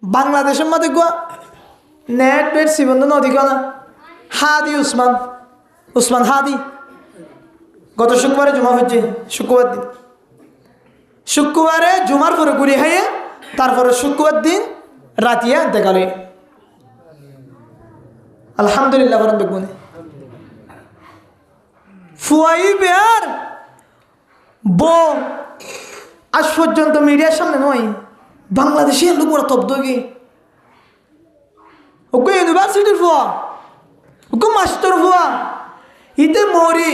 বাংলাদেশের মধ্যে Goa net bet সিবন্ধ নদী না হাদি উসমান হাদি গত শুক্রবারে জমা হচ্ছে শুক্রবার দিন শুক্রবারে জুমার পরে ঘুরে খাইয়ে তারপরে শুক্রবার দিন রাতিয়া দেখালে আলহামদুলিল্লাহ বরং দেখবনে ফুয়াই বেয়ার বউ আজ পর্যন্ত মিডিয়ার সামনে নয় বাংলাদেশি লোক ওরা তব্দ কি ওকে ইউনিভার্সিটির ফুয়া ওকে মাস্টার ফুয়া ইতে মরি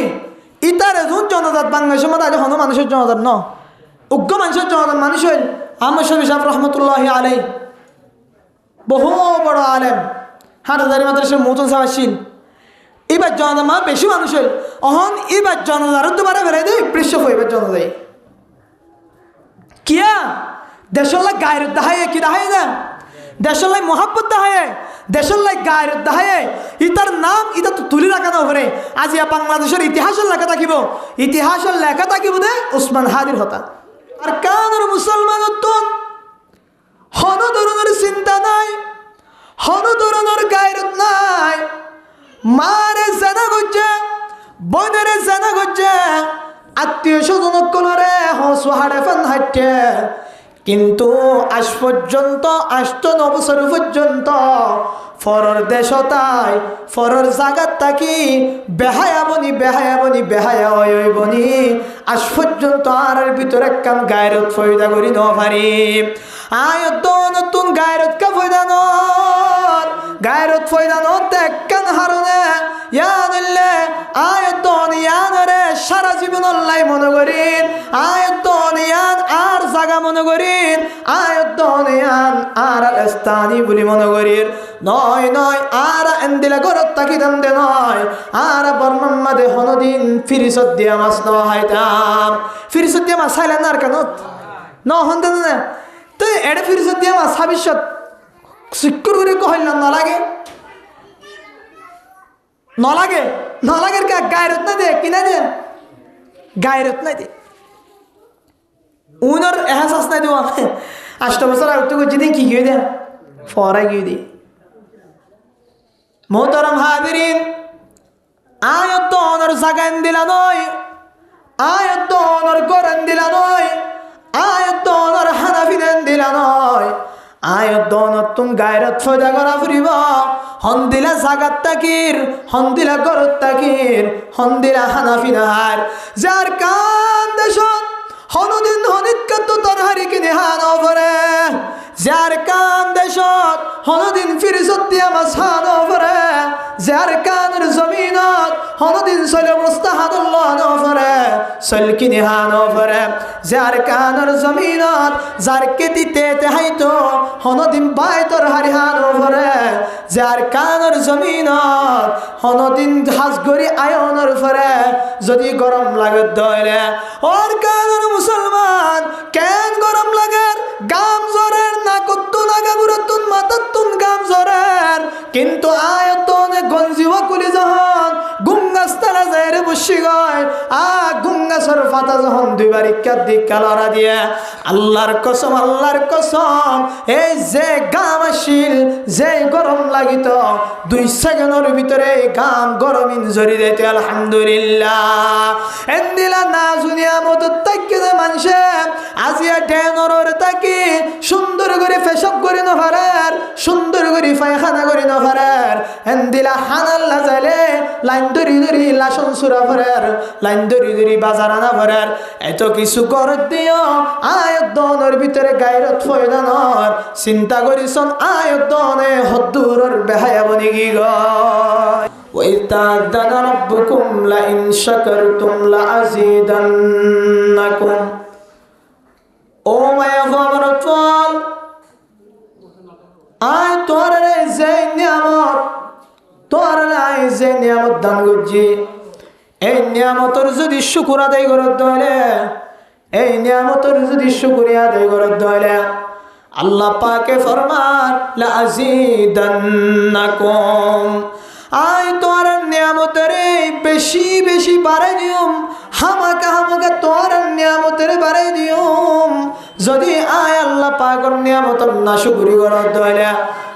ইতার এজন জনজাত বাংলাদেশের মধ্যে আগে হন মানুষের জনজাত ন উগ্র মানুষের জনজাত মানুষ হইল আহমদ শফি সাহেব রহমতুল্লাহ আলাই বহু বড় আলেম হাটহাজারি মাদ্রাসার মতন সাহাশীল এবার জনতা মা বেশি মানুষ হইল অহন এবার জনতারও তো বারে বেড়াই দেয় পৃষ্ঠ হইবার জনতাই কিয়া দেশের লাই গায়ের দাহায় কি দাহায় না দেশের লাই মহাব্বত দাহায় দেশের লাই গায়ের দাহায় ইতার নাম ইতা তো তুলি রাখা না পারে আজ ইয়া বাংলাদেশের ইতিহাসের লেখা থাকিব ইতিহাসের লেখা থাকিব দে উসমান হাদির হতা আর কানের মুসলমান হন ধরনের চিন্তা নাই হন ধরনের গায়ের নাই মারে জানা করছে বোনেরে জানা করছে আত্মীয় স্বজন কলরে হসুহারে ফান হাঁটছে কিন্তু আজ পর্যন্ত 8 বছর পর্যন্ত ফরর দেশতাই ফরর জাগাত থাকি বেহায়াবনি আজ পর্যন্ত আর ভিতরে কাম গায়রত ফয়দা করি ন পারি আয়ত নতুন গায়রত কা ফয়দা নর গায়রত ফয়দা নত একখান হারনে ইয়ানলে আয়ত ইয়ানরে সারা জীবন আল্লাহ মনে করিন আয়ত ইয়ান আর জাগা মনে করিন আয়ত ইয়ান আর স্থানী বলি মনে করিন নয় আর এন্দিলা গরত তাকি দন্দে নয় আর বর্ণম্মাদে হনদিন ফিরিসত দিয়া মাছ নহাইতাম ফিরিসত দিয়া মাছ খাইলেন আর কেন ন হন্দে না তো এড়ে ফিরিসত দিয়া মাছ ভবিষ্যৎ শিক্ষর করে কহিল নলাগে কে গায়রত না দে কিনা দে গায়রত না দে উনার এহসাস নাই দেওয়া 8 বছর আগে তো যেদিন কি গিয়ে দেন ফরাই গিয়ে দিই মোহতরম হাজিরিন আয়ত অনর জাগান দিলা নয় আয়ত অনর গরন দিলা নয় আয়ত অনর হানাফিনেন দিলা নয় আয়ত নতুন গায়রত ফয়দা করা ফুরিব হন্দিলা জাগাত তাকির হন্দিলা গরত তাকির হন্দিলা হানাফিনার যার কান দেশত হনদিন হনিৎকাত তরহারি কিনে হানো পরে যার কান দেশত হনদিন ফিরিসত দিয়া মাছ হানো পরে যার কানের জমিনত হনদিন চলে মুস্তাহাদুল্লাহ হানো পরে চল কিনে হানো পরে যার কানের জমিনত যার কেতিতে তেহাইতো হনদিন বাইতর হারি হানো পরে যার কানের জমিনত হনদিন হাজগরি আয়নের পরে যদি গরম লাগে দইলে ওর কানের মুসলমান কেন গরম লাগে গাম জরের না কত্তু নাগা বুরতুন মাতাতুন গাম জরের কিন্তু আয়তনে গঞ্জিওয়া কুলি যখন গুঙ্গাস্তারা যায় রে বসি গয় গুঙ্গাসর ফাতা যখন দুইবার ইক্কার দিক কালারা দিয়ে আল্লাহর কসম এই যে গাম আসিল যে গরম লাগিত 2 সেকেন্ডের ভিতরে গাম গরম ইনজরি দিতে আলহামদুলিল্লাহ এন্দিলা না জুনিয়া মত তাকে মানুষে আজিয়া ডেনর তাকি সুন্দর করে ফেশপ করে না পারার সুন্দর করে পায়খানা করে না পারার এন্দিলা হানাল্লা যাইলে লাইন ধরি লাসন সুরা পারার লাইন ধরি বাজার আনা পারার এত কিছু কর দিও আয়তনের ভিতরে গায়রত ফয়দানর চিন্তা করিছন আয়তনে হদ্দুরর বেহায়া বনি কি গয় وَإِذْ تَأَذَّنَ رَبُّكُمْ لَئِنْ شَكَرْتُمْ لَأَزِيدَنَّكُمْ ও মায়া ফল আয় তোর যে নিয়ামত দান করছি এই নিয়ামতর যদি শুকর আদায় করত দইলে এই নিয়ামতর যদি শুকরিয়া আদায় করত দইলে আল্লাহ পাকে ফরমান লা আজিদান্নাকুম আয় তোর নিয়ামতের বেশি বাড়াই দিও হামাকা তোর নিয়ামতের বাড়াই দিও যদি আয় আল্লাহ পাকের নিয়ামতের নাশকরি করো তাহলে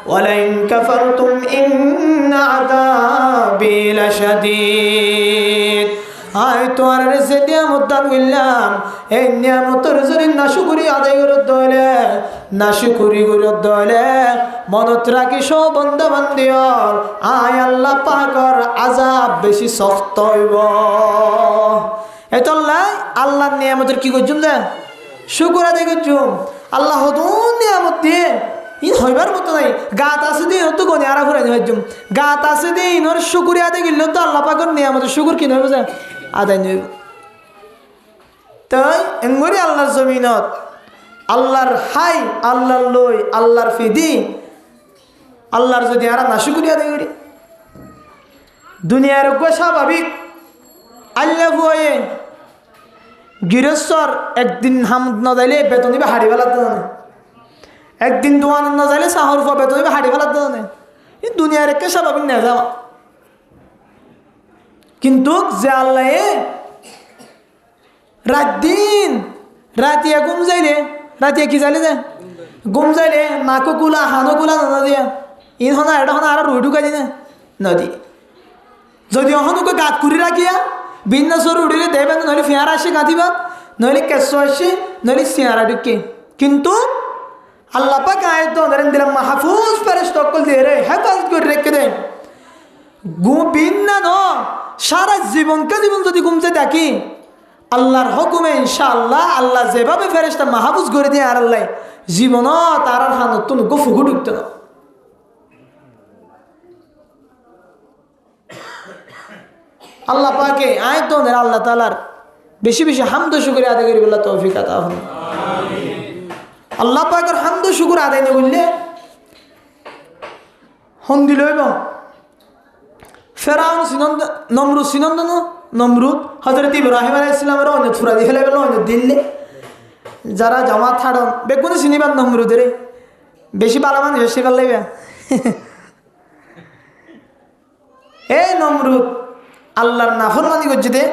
ওয়ালাইন কাফারতুম ইন্না আযাবি লাশাদীদ। আয় তোমার যে নিয়ামত দান করলাম এই নিয়ামতের যদি নাশকরি আদায় করো তাহলে নাশকরি করো তাহলে মনত রাখি সব বান্দা বান্দি আয় আল্লাহ পাকের আযাব বেশি শক্ত হইব। এতলাই আল্লাহর নিয়ামতের কি করছুম যে শুকর আদায় করছুম। আল্লাহ হতুন নিয়ামত দিয়ে ইন হইবার মতো নাই। গাত আছে দিয়ে হতো গনে আরা ঘুরে হইছুম। গাত আছে দিয়ে ইনর শুকুরি আদায় করলে তো আল্লাহ পাকের নিয়ামতের শুকুর কি নইব যে আদায় নইব। তাই এমনি আল্লাহর জমিনত আল্লাহর হাই আল্লাহর লই আল্লাহর ফিদি আল্লাহর যদি আরা নাশুকুরি আদায় করি দুনিয়ার স্বাভাবিক আল্লাহ ভয়ে গৃহস্থর একদিন হামদ ন যাইলে বেতন দিবে হাড়ি ফেলার দেওয়া নেই, একদিন দোয়ান ন যাইলে চাহর ফা বেতন দিবে হাড়ি ফেলার দেওয়া নেই। এই দুনিয়ার একে স্বাভাবিক না যাওয়া। কিন্তু যে আল্লাহ রাত দিন রাতিয়া ঘুম যাইলে রাতিয়া কি যাইলে যে ঘুম যাইলে নাকো কুলা হানো কুলা না দিয়া ইন হনা এটা হনা আর রুই ঢুকাই দিনে নদী যদি অহনুকে গাত করে রাখিয়া ভিন্ন সর উড়িলে দেবেন নইলে ফিয়ারা আসে গাঁথিবা নইলে কেঁচো আসে নইলে সিয়ারা ঢুকে। কিন্তু আল্লাহ পাক আয়ত ধরেন দিলাম মাহফুজ ফেরেশতা সকল দিয়ে রে হেফাজত করে রেখে দেন। ভিন্ন ন সারা জীবনকে জীবন যদি ঘুমতে থাকি আল্লাহর হুকুমে ইনশাআল্লাহ আল্লাহ যেভাবে ফেরেশতা মাহফুজ করে দিয়ে আর আল্লাহ জীবন তার হানতুন গফুগু ঢুকতে না। আল্লাহ পাকে আয়ত আল্লাহ তাআলার বেশি বেশি হামদ শুকর আদায় করি বলা তৌফিক আতা করুন। আল্লাহ পাকের হামদ শুকর আদায় না করলে হন্দি লইব ফেরাউন সিনন্দ নমরুদ সিনন্দন নমরুদ হযরত ইব্রাহিম আলাইহিস সালামের অন্য থুরা দিয়ে ফেলে অন্য দিল্লি যারা জামাত ছাড়ন বেগুনি চিনিবার নমরুদের বেশি ভালো মানুষ বেশি ভালো লাগবে। এই নমরুদ আল্লাহর নাফরমানি করছে দে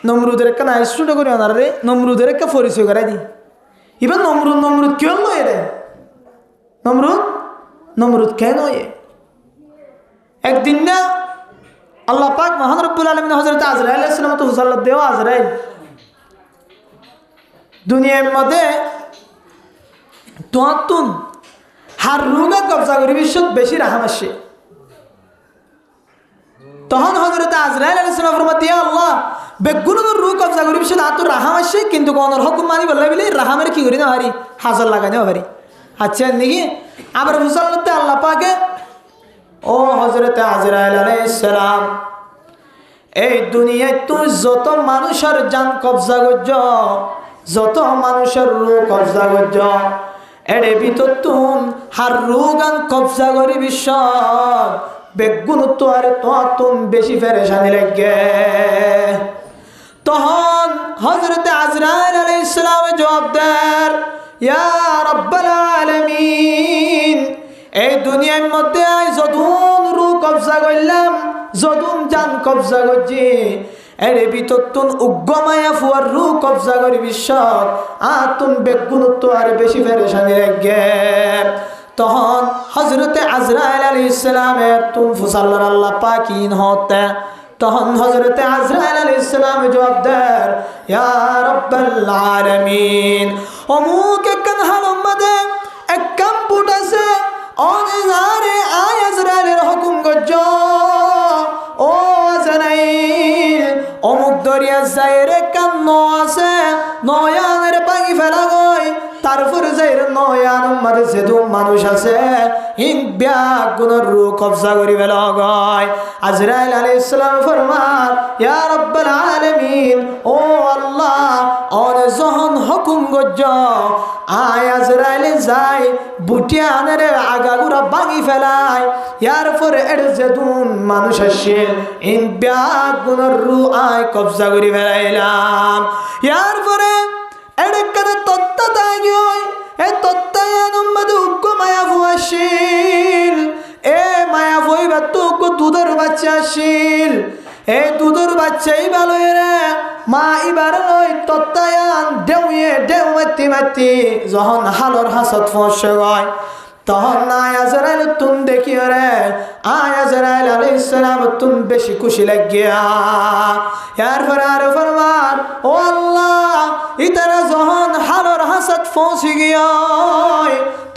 নমরুদের একটা না স্টুডিও করে আনার রে নমরুদের একটা পরিচয় করাই দি। এবার নমরুদ নমরুদ কেউ নয় রে নমরুদ নমরুদ কেন একদিন না আল্লাহ পাক মহান রব্বুল আলামিন হযরত আজরাইল আলাইহিস সালাম তো হুসাল্লাত দেওয়া আজরাইল দুনিয়ার মধ্যে তোয়াতুন হার রোগা কবজা করি বিশ্ব বেশি রাহাম আসে। তখন হযরত আজরাইল আলাইহিস সালাম ফরমাতে ইয়া আল্লাহ বেগুনের রূহ কবজা করি বিশ্ব আতো রাহাম আসে কিন্তু কোনর হুকুম মানি বললে বলে রাহামের কি করি না হারি হাজার লাগানো হারি। আচ্ছা নাকি আবার হুসাল্লাতে আল্লাহ পাকে ও হযরত আজরাইল আলাইহিস সালাম এই দুনিয়ায় তুই যত মানুষের জান কবজা করছ যত মানুষের রূহ কবজা করছ এর ভিতর তুম হার রূগান কবজা করি বিশ্ব বেগুন তো আর তুম বেশি ফেরেশানি লাগে। তখন হযরত আজরাইল আলাইহিস সালাম জবাব দেন ইয়া রাব্বাল আলামিন এই দুনিয়ার মধ্যে আই যদুন রূহ কবজা করলাম যদুন জান কবজা করছি এর ভিতর তুন উগ্গমায়া ফুয়ার রূহ কবজা করি বিশ্ব তুম বেগুন তো আর বেশি ফেরেশানি লাগে। তখন হযরতে আজরাইল আলাইহিস সালামের তুম ফুসাল্লার আল্লাহ পাকিন হতে তখন হযরতে আজরাইল আলাইহিস সালাম জবাব দেন ইয়া রাব্বাল আলামিন অমুক একখান হালম মধ্যে এক কম্পুট আছে অনেজারে আয় আজরাইলের হুকুম গজ্জ ও আজরাইল অমুক দরিয়া যাইরে কান্ন আছে নয়ানের পাগি ফেলা গই তারপরে যাইরে নয়ান মাঝে যেদু মানুষ আছে ইন ব্যাগুনের রূহ কবজা করি ফেলা গই। আজরাইল আলাইহিস সালাম ফরমান ইয়া রাব্বাল আলামিন ও আল্লাহ অনে যখন হুকুম গজ্জ আয় আজরাইল যাই বুটিয়ানের আগাগুড়া ভাঙি ফেলায় ইয়ার পরে এর যেদুন মানুষ আসে ইন ব্যাগুনের রূহ আয় কবজা করি ফেলাইলাম। ইয়ার পরে এডেকাতে তত্তা তাগি হয় এ তত্তায়ান উম্মদে উগ্গ মায়া ফুয়াশিল এ মায়া ফুইবা তো দুধের বাচ্চা আসিল এই দুধের বাচ্চাই ভালো রে মা ইবার লই তত্তায়ান দেউয়ে দেউ মাতি মাতি যখন হালর হাসত ফসে গয় তখন আজরাইল তুন দেখিও রে আজরাইল আলাইহিস সালাম তুন বেশি খুশি লাগিয়া এরপরে আর ফরমান ও আল্লাহ ইতারা যখন হালর হাসত ফসি গিয়া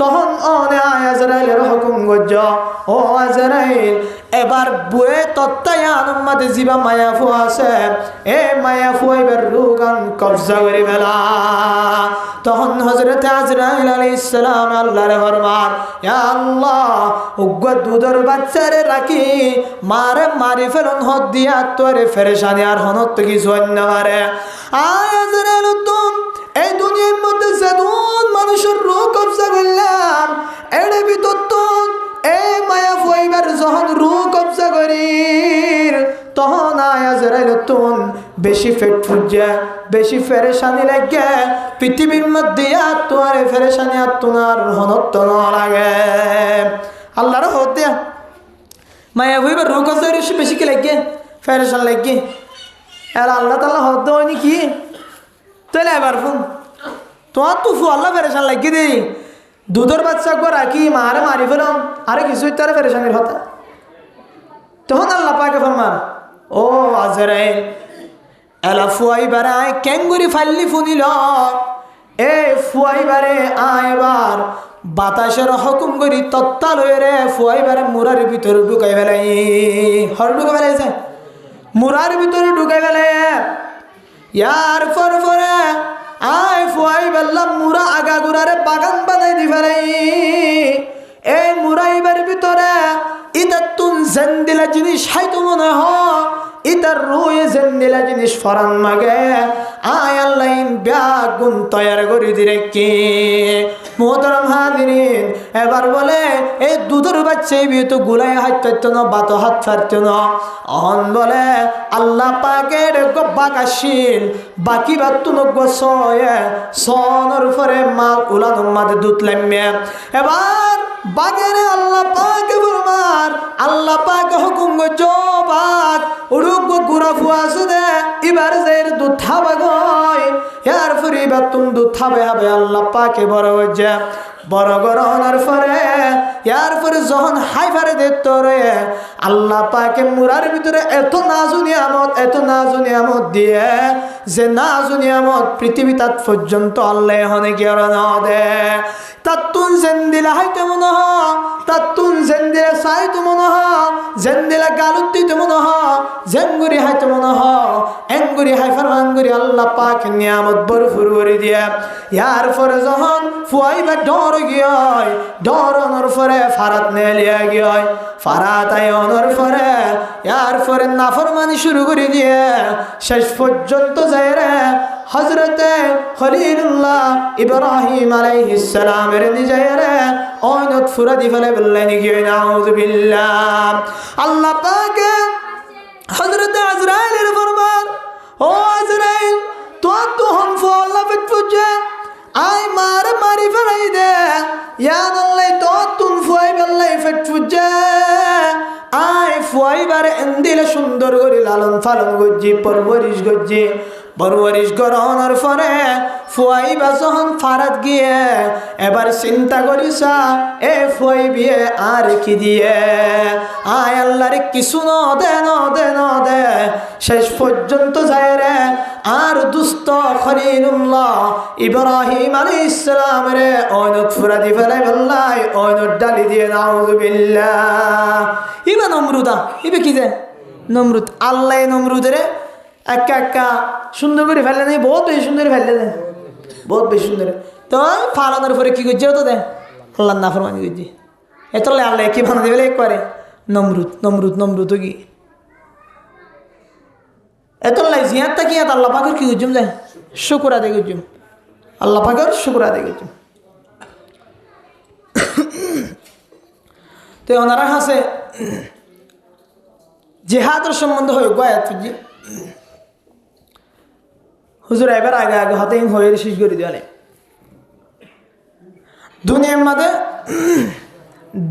তখন অনে আজরাইলের হুকুম গজ্জ ও আজরাইল এবার বুয়ে তত্তায়ান উম্মতে জিবা মায়াফু আছে এ মায়াফু এবার রুগান কবজা করে ফেলা তখন হযরত আজরাইল আলাইহিস সালাম আল্লাহর ফরমান ইয়া আল্লাহ উগ্র দুধের বাচ্চারে রাখি মারে মারি ফেলন হদ দিয়া তোরে ফেরেশানি আর হনত কিছু অন্য মারে আজরাইল তুম এই দুনিয়ার মধ্যে যেদুন মানুষের রূহ কবজা করলাম এর ভিতর তুম এই মায়া ফইবার যখন রূহ কবজা করির তখন আজরাইল তুন বেশি ফেট ফুজে বেশি ফেরেশানি লাগে পৃথিবীর মধ্যে তোরে ফেরেশানি আর তোনার হনত না লাগে আল্লাহর হদ দিয়া মায়া ফইবার রূহ কবজা করির বেশি কি লাগে ফেরেশান লাগে আর আল্লাহ তাআলা হদ হয়নি কি তাহলে এবার ফোন তোমার তো আল্লাহ ফেরেশান লাগিয়ে দেই দুধের বাচ্চা গো রাখি মারে মারি ফেলাম আরে কিছুই তারা ফেরেশানির হতা তখন আল্লাহ পাকে ফরমান ও আজরাইল এলা ফুয়াইবারে আয় কেঙ্গুরি ফাল্লি ফুনিল এ ফুয়াইবারে আয় এবার বাতাসের হুকুম করি তত্তা লয়ে রে ফুয়াইবারে মুরার ভিতরে ঢুকাই ফেলাই হর ঢুকে ফেলাইছে মুরার ভিতরে ঢুকাই ফেলাই ইয়ার ফরে আয় ফুয়াই বললাম মুরা আগা গুড়ারে বাগান বানাই দি ফেলাই এই মুরাইবার ভিতরে ইতার তুন জেন্দিলা জিনিস হাইতো মনে হ ইতার রুয়ে জেন্দিলা জিনিস ফরান মাগে আয় আল্লাহ ব্যাগুন তৈয়ার করি দিরে কি মোহতারাম হাজিরিন এবার বলে এই দুধের বাচ্চা বিয়ে তো গুলাই হাত পারত না বাতো হাত পারত না অন বলে আল্লাহ পাকের বাকাশীল বাকি বাতুন গোসয়ে সনর ফরে মাল উলান মাদে দুধ লাম্যে এবার বাগেরে আল্লাহ পাকে ফরমান আল্লাহ পাকে হুকুম গো জবাক উড়ুক গুরা ফুয়াছে দে এবার যের দুধ থাবা গয় ইয়ার ফরি বাতুন দুধ থাবে হবে আল্লাহ পাকে বড় হয়ে বড় গরহনার ফরে ইয়ার পরে যখন হাই ফারে দে তোরে আল্লাহ পাকে মুরার ভিতরে এত নাজু নিয়ামত দিয়ে যে নাজু নিয়ামত পৃথিবী তাত পর্যন্ত আল্লাহ হনে কি আর না দে তাতুন জেন্দিলা হাইতে মনে হ তাতুন জেন্দিলা সাইতে মনে হ জেন্দিলা গালুত্তিতে মনে হ জেঙ্গুরি হাইতে মনে হ এঙ্গুরি হাই ফারমাঙ্গুরি আল্লাহ পাক নিয়ামত ভরপুর করে দিয়ে ইয়ার পরে যখন ফুয়াইবা ডর গিয়ে ডরনোর পরে ফারাত নেলিয়া গিয়ে ফারাত আয়নোর পরে ইয়ার পরে নাফরমানি শুরু করে দিয়ে শেষ পর্যন্ত যায় রে হযরতে খলিলুল্লাহ ইব্রাহিম আলাইহিস সালামের নিজেরে অয়নত ফুরা দি ফেলে বললেন কি নাউযু বিল্লাহ আল্লাহ পাক হযরতে আজরাইলের ফরমান ও আজরাইল তো হন ফল্লা ফিট ফুজে আই মারি ফেলাই দে ইয়ান আল্লাহ তো তুন ফুয়াই বেল্লাই ফিট ফুজে আই ফুয়াই বারে এন্দিলে সুন্দর করে লালন পালন গজ্জি পরবরিশ গরহনার পরে ফুয়াইবা যখন ফারাত গিয়ে এবার চিন্তা করিসা এ ফুয়াই বিয়ে আর কি দিয়ে আয় আল্লাহরে কিছু নদে শেষ পর্যন্ত যায় রে আর দুস্থ খলিলুল্লাহ ইব্রাহিম আলাইহিস সালাম রে অয়নত ফুরা দি ফেলাই বললাই অয়নত ডালি দিয়ে নাউযু বিল্লাহ ইবা নমরুদা ইবে কি যে নমরুদ আল্লাহ নমরুদরে একা সুন্দর করে ফেলে নেই বহুত বেশি সুন্দর ফেলে দেয় বহুত বেশি সুন্দর তো ফালানোর পরে কি করছে তো দেয় আল্লাহ না ফরমানি করছি এত আল্লাহ কি বানা দেবে একবারে নমরুদ কি এত জিয়াত থাকি আল্লাহ পাকের কি করছুম যায় শুকুর আদায় করছুম আল্লাহ পাকের শুকুর আদায় করছুম তো ওনারা হাসে জেহাদের সম্বন্ধ হয়ে গয়াত ফুজি হুজুর এবার আগে হাতে হয়ে শেষ করে দেওয়ালে দুনিয়ার মধ্যে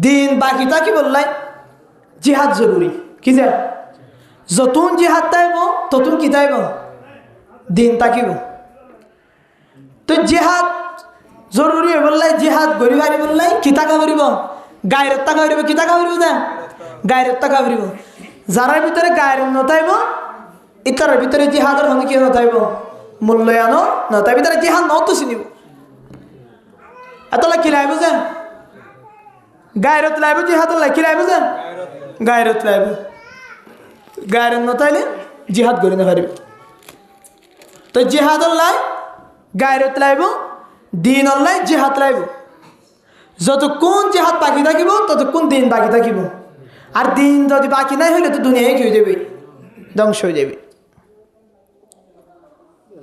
দিন বাকি থাকি বললাই জিহাদ জরুরি কি যে যতুন জিহাদ তাইব ততুন কি তাইব দিন থাকিব তো জিহাদ জরুরি বললাই জিহাদ গরিবারি বললাই কি টাকা করিব গায়ের টাকা করিব কি টাকা করিব না গায়ের টাকা করিব যারার ভিতরে গায়ের নতাইব ইতার ভিতরে জিহাদের হন কি নতাইব মূল্যায়ন নতাইব তারা জিহাদ নত চিনিব এতলা কি লাইব যে গায়েরত লাইব জিহাদ কি লাইব যে গায়েরত লাইব গায়ের নতাইলে জিহাদ করি না পারিব তো জিহাদ লাই গায়েরত লাইব দিন অল্লাই জিহাদ লাইব যতক্ষণ জিহাদ বাকি থাকিব ততক্ষণ দিন বাকি থাকিব আর দিন যদি বাকি নাই হইলে তো দুনিয়ায় কি হয়ে যাবে ধ্বংস হয়ে যাবে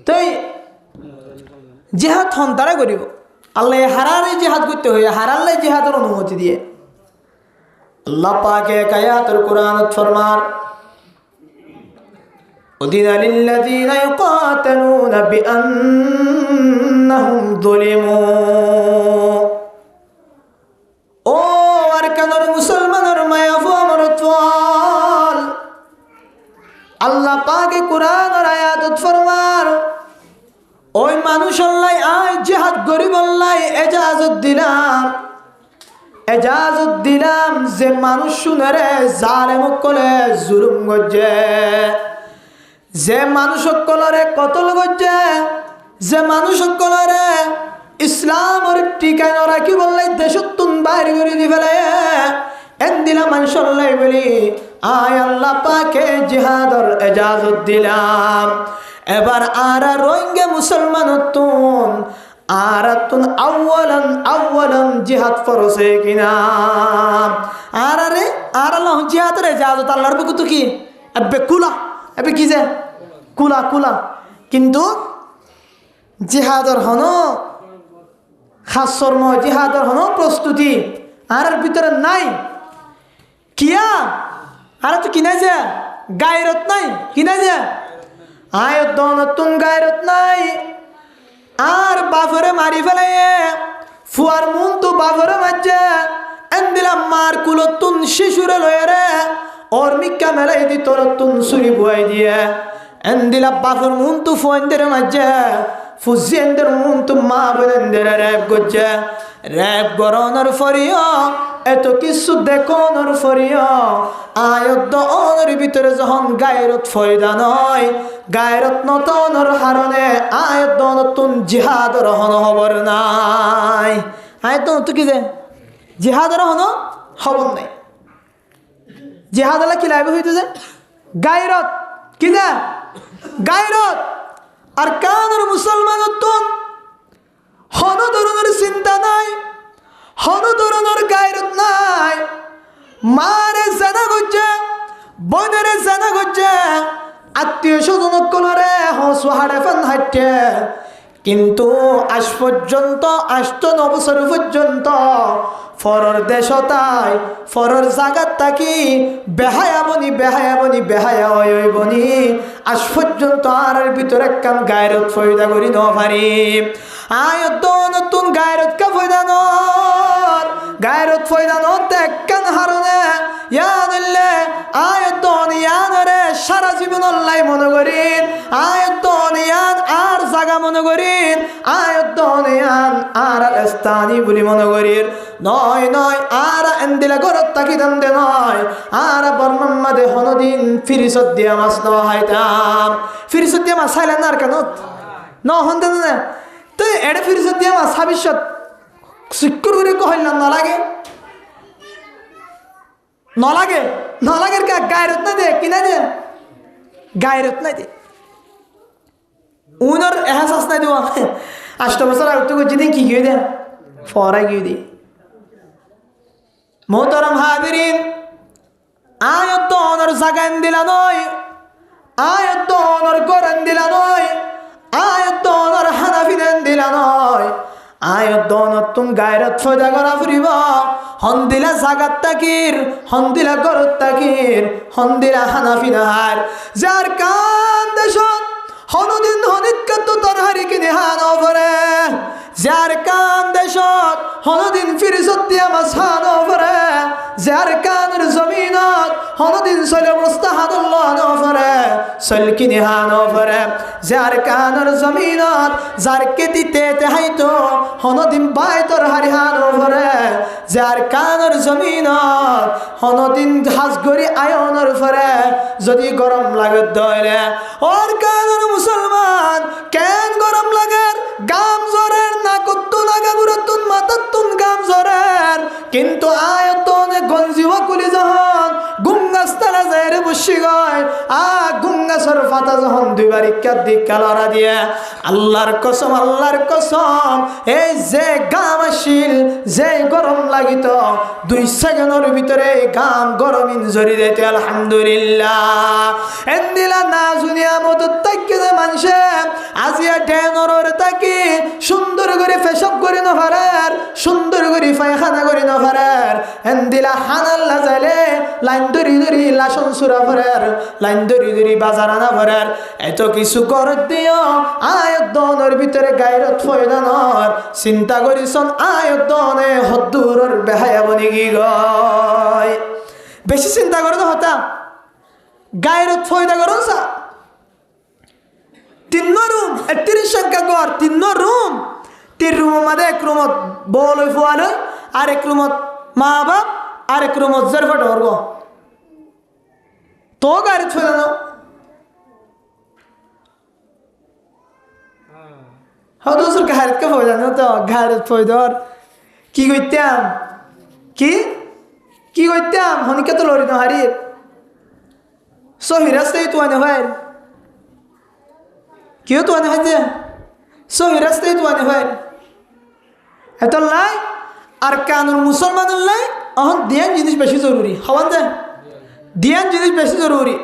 তো জিহাদ হন তারা করিব আল্লাহ হারারে জিহাদ করতে হইয়া হারাল্লাই জিহাদের অনুমতি দিয়ে আল্লাহ পাকে আয়াতুল কুরআনত ফরমান উদিনা লিল্লাযীনা ইউকাতালুনা বিআন্নাহুম যুলিমু ও আরকানের মুসলমানের মায়াফু আমার তোয়াল আল্লাহ পাকে কুরআনের আয়াত ফরমান ওই মানুষ আল্লাহ আয় জিহাদ গরিব আল্লাহ এজাজত দিলাম যে মানুষ শুনে জালেম কলে জুলুম গজ্জে যে মানুষ কলরে কতল গজ্জে যে মানুষ কলরে ইসলামের টিকানো রাখি বললে দেশতুন বাইরে করে দি ফেলে এন দিলা মানুষ আল্লাহ বলি আয় আল্লাহ পাকে জিহাদর এজাজত দিলাম এবার আরা রোহিঙ্গা মুসলমান তুন আর তুন আউয়ালান জিহাদ ফরসে কিনা আর রে আর আল্লাহ জিহাদ রে জাহাজ আল্লাহর বুক তো কি আবে কুলা আবে কি যে কুলা কিন্তু জিহাদর হন খাসরম জিহাদর হন প্রস্তুতি আর ভিতরে নাই কিয়া আর তো কিনাই যে গায়রত নাই কিনাই যে আয়ত নতুন গায়রত নাই আর বাফরে মারি ফেলে ফুয়ার মুন তো বাফরে মারছে এন্দিলাম মার কুলতুন শিশুরে লয়ে রে ওর মিক্কা মেলাই দি তোর তুন সুরি বুয়াই দিয়ে এন্দিলা বাফর মুন তো ফুয়েন্দের মারছে ফুজিয়েন্দের মুন তো মা বলেন্দের র্যাব করছে র্যাব গরনের ফরিয়া এত কিছু দেখোনর ফরিয়া আয়ত অনর ভিতরে যখন গায়রত ফয়দা নয় গায়রত নতনর হারণে আয়ত নতুন জিহাদর হন খবর নাই আয়ত নতুন কি যে জিহাদর হন খবর নাই জিহাদ আলা কি লাইব হইতে যে গায়রত কি যে গায়রত আর কানর মুসলমান নতুন হন ধরনের চিন্তা নাই হন ধরনের গায়রত নাই মারে জানা গজ্জে বনেরে জানা গজ্জে আত্মীয় স্বজন কলরে হসুহারে ফান হাঁটে কিন্তু আজ পর্যন্ত 8 বছর পর্যন্ত ফরর দেশতাই ফরর জাগাত থাকি বেহায়া হইবনি আজ পর্যন্ত আর ভিতরে কাম গায়রত ফয়দা করি ন পারি আয়ত নতুন গায়রত কা ফয়দা নর গায়রত ফয়দা নত একখান হারনে ইয়ানলে আয়ত ইয়ানরে সারা জীবন আল্লাহ মনে করিন আয়ত ইয়ান আর জাগা মনে করিন আয়ত ইয়ান আর স্থানী বলি মনে করিন নয় আর এন্দিলা গরত তাকি দন্দে নয় আর বর্মাম্মাদে হনদিন ফিরিসত দিয়া মাছ নহাইতাম ফিরিসত দিয়া মাছ খাইলেন আর কেন ন হন্দে না তো এড়ে ফিরিসত দিয়া মাছ ভবিষ্যৎ সিক্কুর করে কহিলাম নলাগে কা গায়রত না দে কিনা দে গায়রত না দে উনার এহসাস নাই দেওয়া 8 বছর আগে তো যেদিন কি গিয়ে দে ফরা গিয়ে দে মোহতরম হাজিরিন আয়ত অনর জাগান দিলা নয় আয়ত অনর গরান দিলা নয় আয়ত অনর হানাফিনান দিলা নয় আয়ত নতুন গায়রত ফয়দা করা ফুরিব হন্দিলা জাগাত তাকির হন্দিলা গরত তাকির হন্দিলা হানাফিনার যার কান দেশত হনদিন হনিৎকাত তরহারি কিনে হান অফরে যার কান দেশত হনদিন ফিরিসত দিয়া মাছ হান অফরে যার কানের জমিনত হনদিন চলে মুস্তাহাদুল্লাহ অফরে সলকিনি হানো ফরে যার কানর জমিনত যার কেতিতে তেহাইতো হনদিন বাইতর হারি হানো ফরে যার কানর জমিনত হনদিন হাজ গরি আয়নর ফরে যদি গরম লাগে দইলে ওর কানর মুসলমান কেন গরম লাগে গাম জরের না কত্তু লাগা গুরতুন মাতাতুন গাম জরের কিন্তু আয়তনে গঞ্জিওয়া কুলি যখন গুঙ্গাস্তারা যায় রে বসি গয় গুঙ্গাসর ফাতা যখন দুইবার ইক্কার দিক কালারা দিয়ে আল্লাহর কসম এই যে গাম আসিল যে গরম লাগিত 2 সেকেন্ডের ভিতরে গাম গরম ইনজরি দিতে আলহামদুলিল্লাহ এন্দিলা না দুনিয়া মত তাকে মানুষে আজিয়া ডেনর তাকি সুন্দর করে ফেশপ করে নফারার সুন্দর করে পায়খানা করে নফারার এন্দিলা হানাল্লা যাইলে লাইন দরি লাসন সুরা ভরার লাইন দরি বাজার আনা ভরার এত কিছু কর দিও আয়তনের ভিতরে গায়রত ফয়দানর চিন্তা করিছন আয়তনে হদ্দুরর বেহায়া বনি কি গয় বেশি চিন্তা করে তো হতা গায়রত ফয়দা করুন সা 3 রুম 31 সংখ্যা ঘর 3 রুম 3 রুম মধ্যে এক রুমত বল ফুয়াল আর এক রুমত মা বাপ আর এক রুমত জরফট হরব তো গায়রত ফয়দানো হদুসুর গায়রত কা ফয়দানো তো গায়রত ফয়দার কি কইতাম কি কইতাম হনিকে তো লরি না হারিয়ে সহি রাস্তায় তো আনে ভাই কেউ তো আনে ভাই সহি রাস্তায় তো আনে ভাই এত লাই আর কানুন মুসলমানের লাই এখন দিয়ান জিনিস বেশি জরুরি হওয়ান যায় দিয়ান জিনিস বেশি জরুরি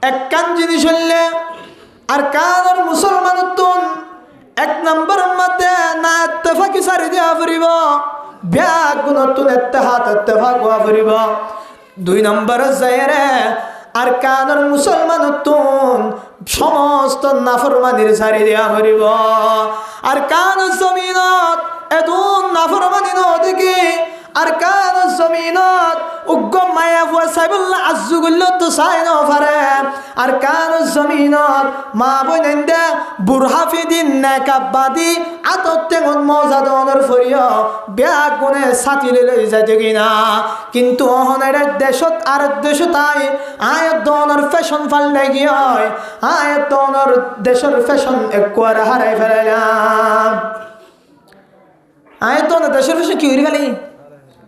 এক কান জিনিস হলে আর কানুন মুসলমানের তুন 1 নম্বরের মধ্যে না ইত্তেফাকি সারি দেওয়া ফুরিব ব্যাগ গুণতুন ইত্তেহাত ইত্তেফাক হওয়া ফুরিব 2 নম্বরে যায়রে আর কানুন মুসলমানের তুন সমস্ত নাফরমানির সারি দেওয়া ফুরিব আর কানুন জমিনত এদুন নাফরমানি নদিকে আর কানুন জমিনত উগ্গম মায়া ফুয়া সাইবুল্লাহ আজ্জুগুল্লো তো সাই ন পারে আর কানুন জমিনত মা বইনেন্দে বুরহাফিদিন নেকাবাদি আততে মজাদনের ফরিয় ব্যাগ গুনে সাথিলে লই যাইতে কিনা কিন্তু অহনের দেশত আর দেশতাই আয়তনের ফ্যাশন ফাললে গিয়ে হয় আয়তনের দেশের ফ্যাশন একবার হারাই ফেলাইলাম আয়তনের দেশের ফ্যাশন কি হইরে ফেলি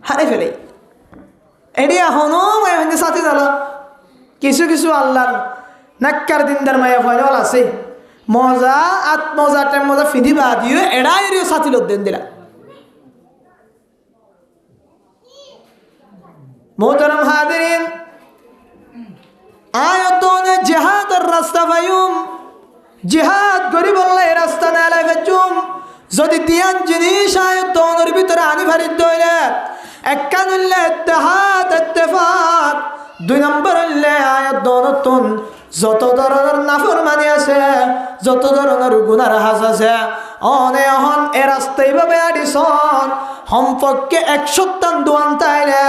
হারাই ফেলাই এটি এখনো মায়া ভাঙে সাথে দালা কিছু আল্লাহর নাক্কার দিনদার মায়া ভয়ল আছে মজা মজা টাইম মজা ফিদি বা দিও এড়া এরিও সাথী লোক দেন দিলা মোহতারাম হাদিরিন আয়াতনে জিহাদের রাস্তা পাইম জিহাদ গরিব আল্লাহ রাস্তা না লাই ফেচুম যদি দিয়ান জিনিস আয়াতনের ভিতরে আনি ভারিত দইলে এককানুল্লাহ ইত্তেহাদ ইত্তেফাক 2 নম্বর হলে আয়াতন যত ধরনের নাফরমানি আছে যত ধরনের গুনার হাজ আছে অনেহন এ রাস্তায় ভাবে আডিসন সম্পর্কে 100 দোয়ান তাইলে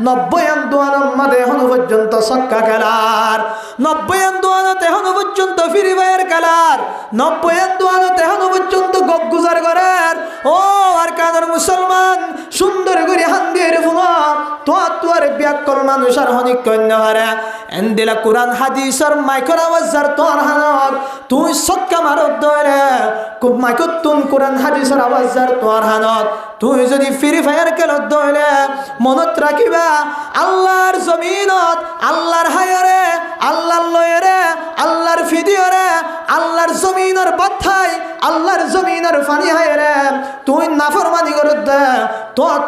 90 দোয়ানের মধ্যে এখনো পর্যন্ত সক্কা খেলার 90 দোয়ানতে এখনো পর্যন্ত ফ্রি ফায়ার খেলার 90 দোয়ানতে এখনো পর্যন্ত গগুজার করার ও আর কানের মুসলমান সুন্দর করে হান্দির ফুমা তোর ব্যাকল মানুষ আর হনিক কন্যা হারে এন্দিলা কোরআন হাদিসের মাইকর আওয়াজার তোর হানর তুই সক্কা মারত দরে খুব মাইকত তুন কোরআন হাদিসের আওয়াজার তোর হানত তুই যদি ফ্রি ফায়ার খেলত দইলে মনত রাখিবা আল্লাহর জমিনত আল্লাহর হায়রে আল্লাহর লয়রে আল্লাহর ফিদিয়রে আল্লাহর জমিনের বাথাই আল্লাহর জমিনের ফানি হায়রে তুই নাফরমানি করত দে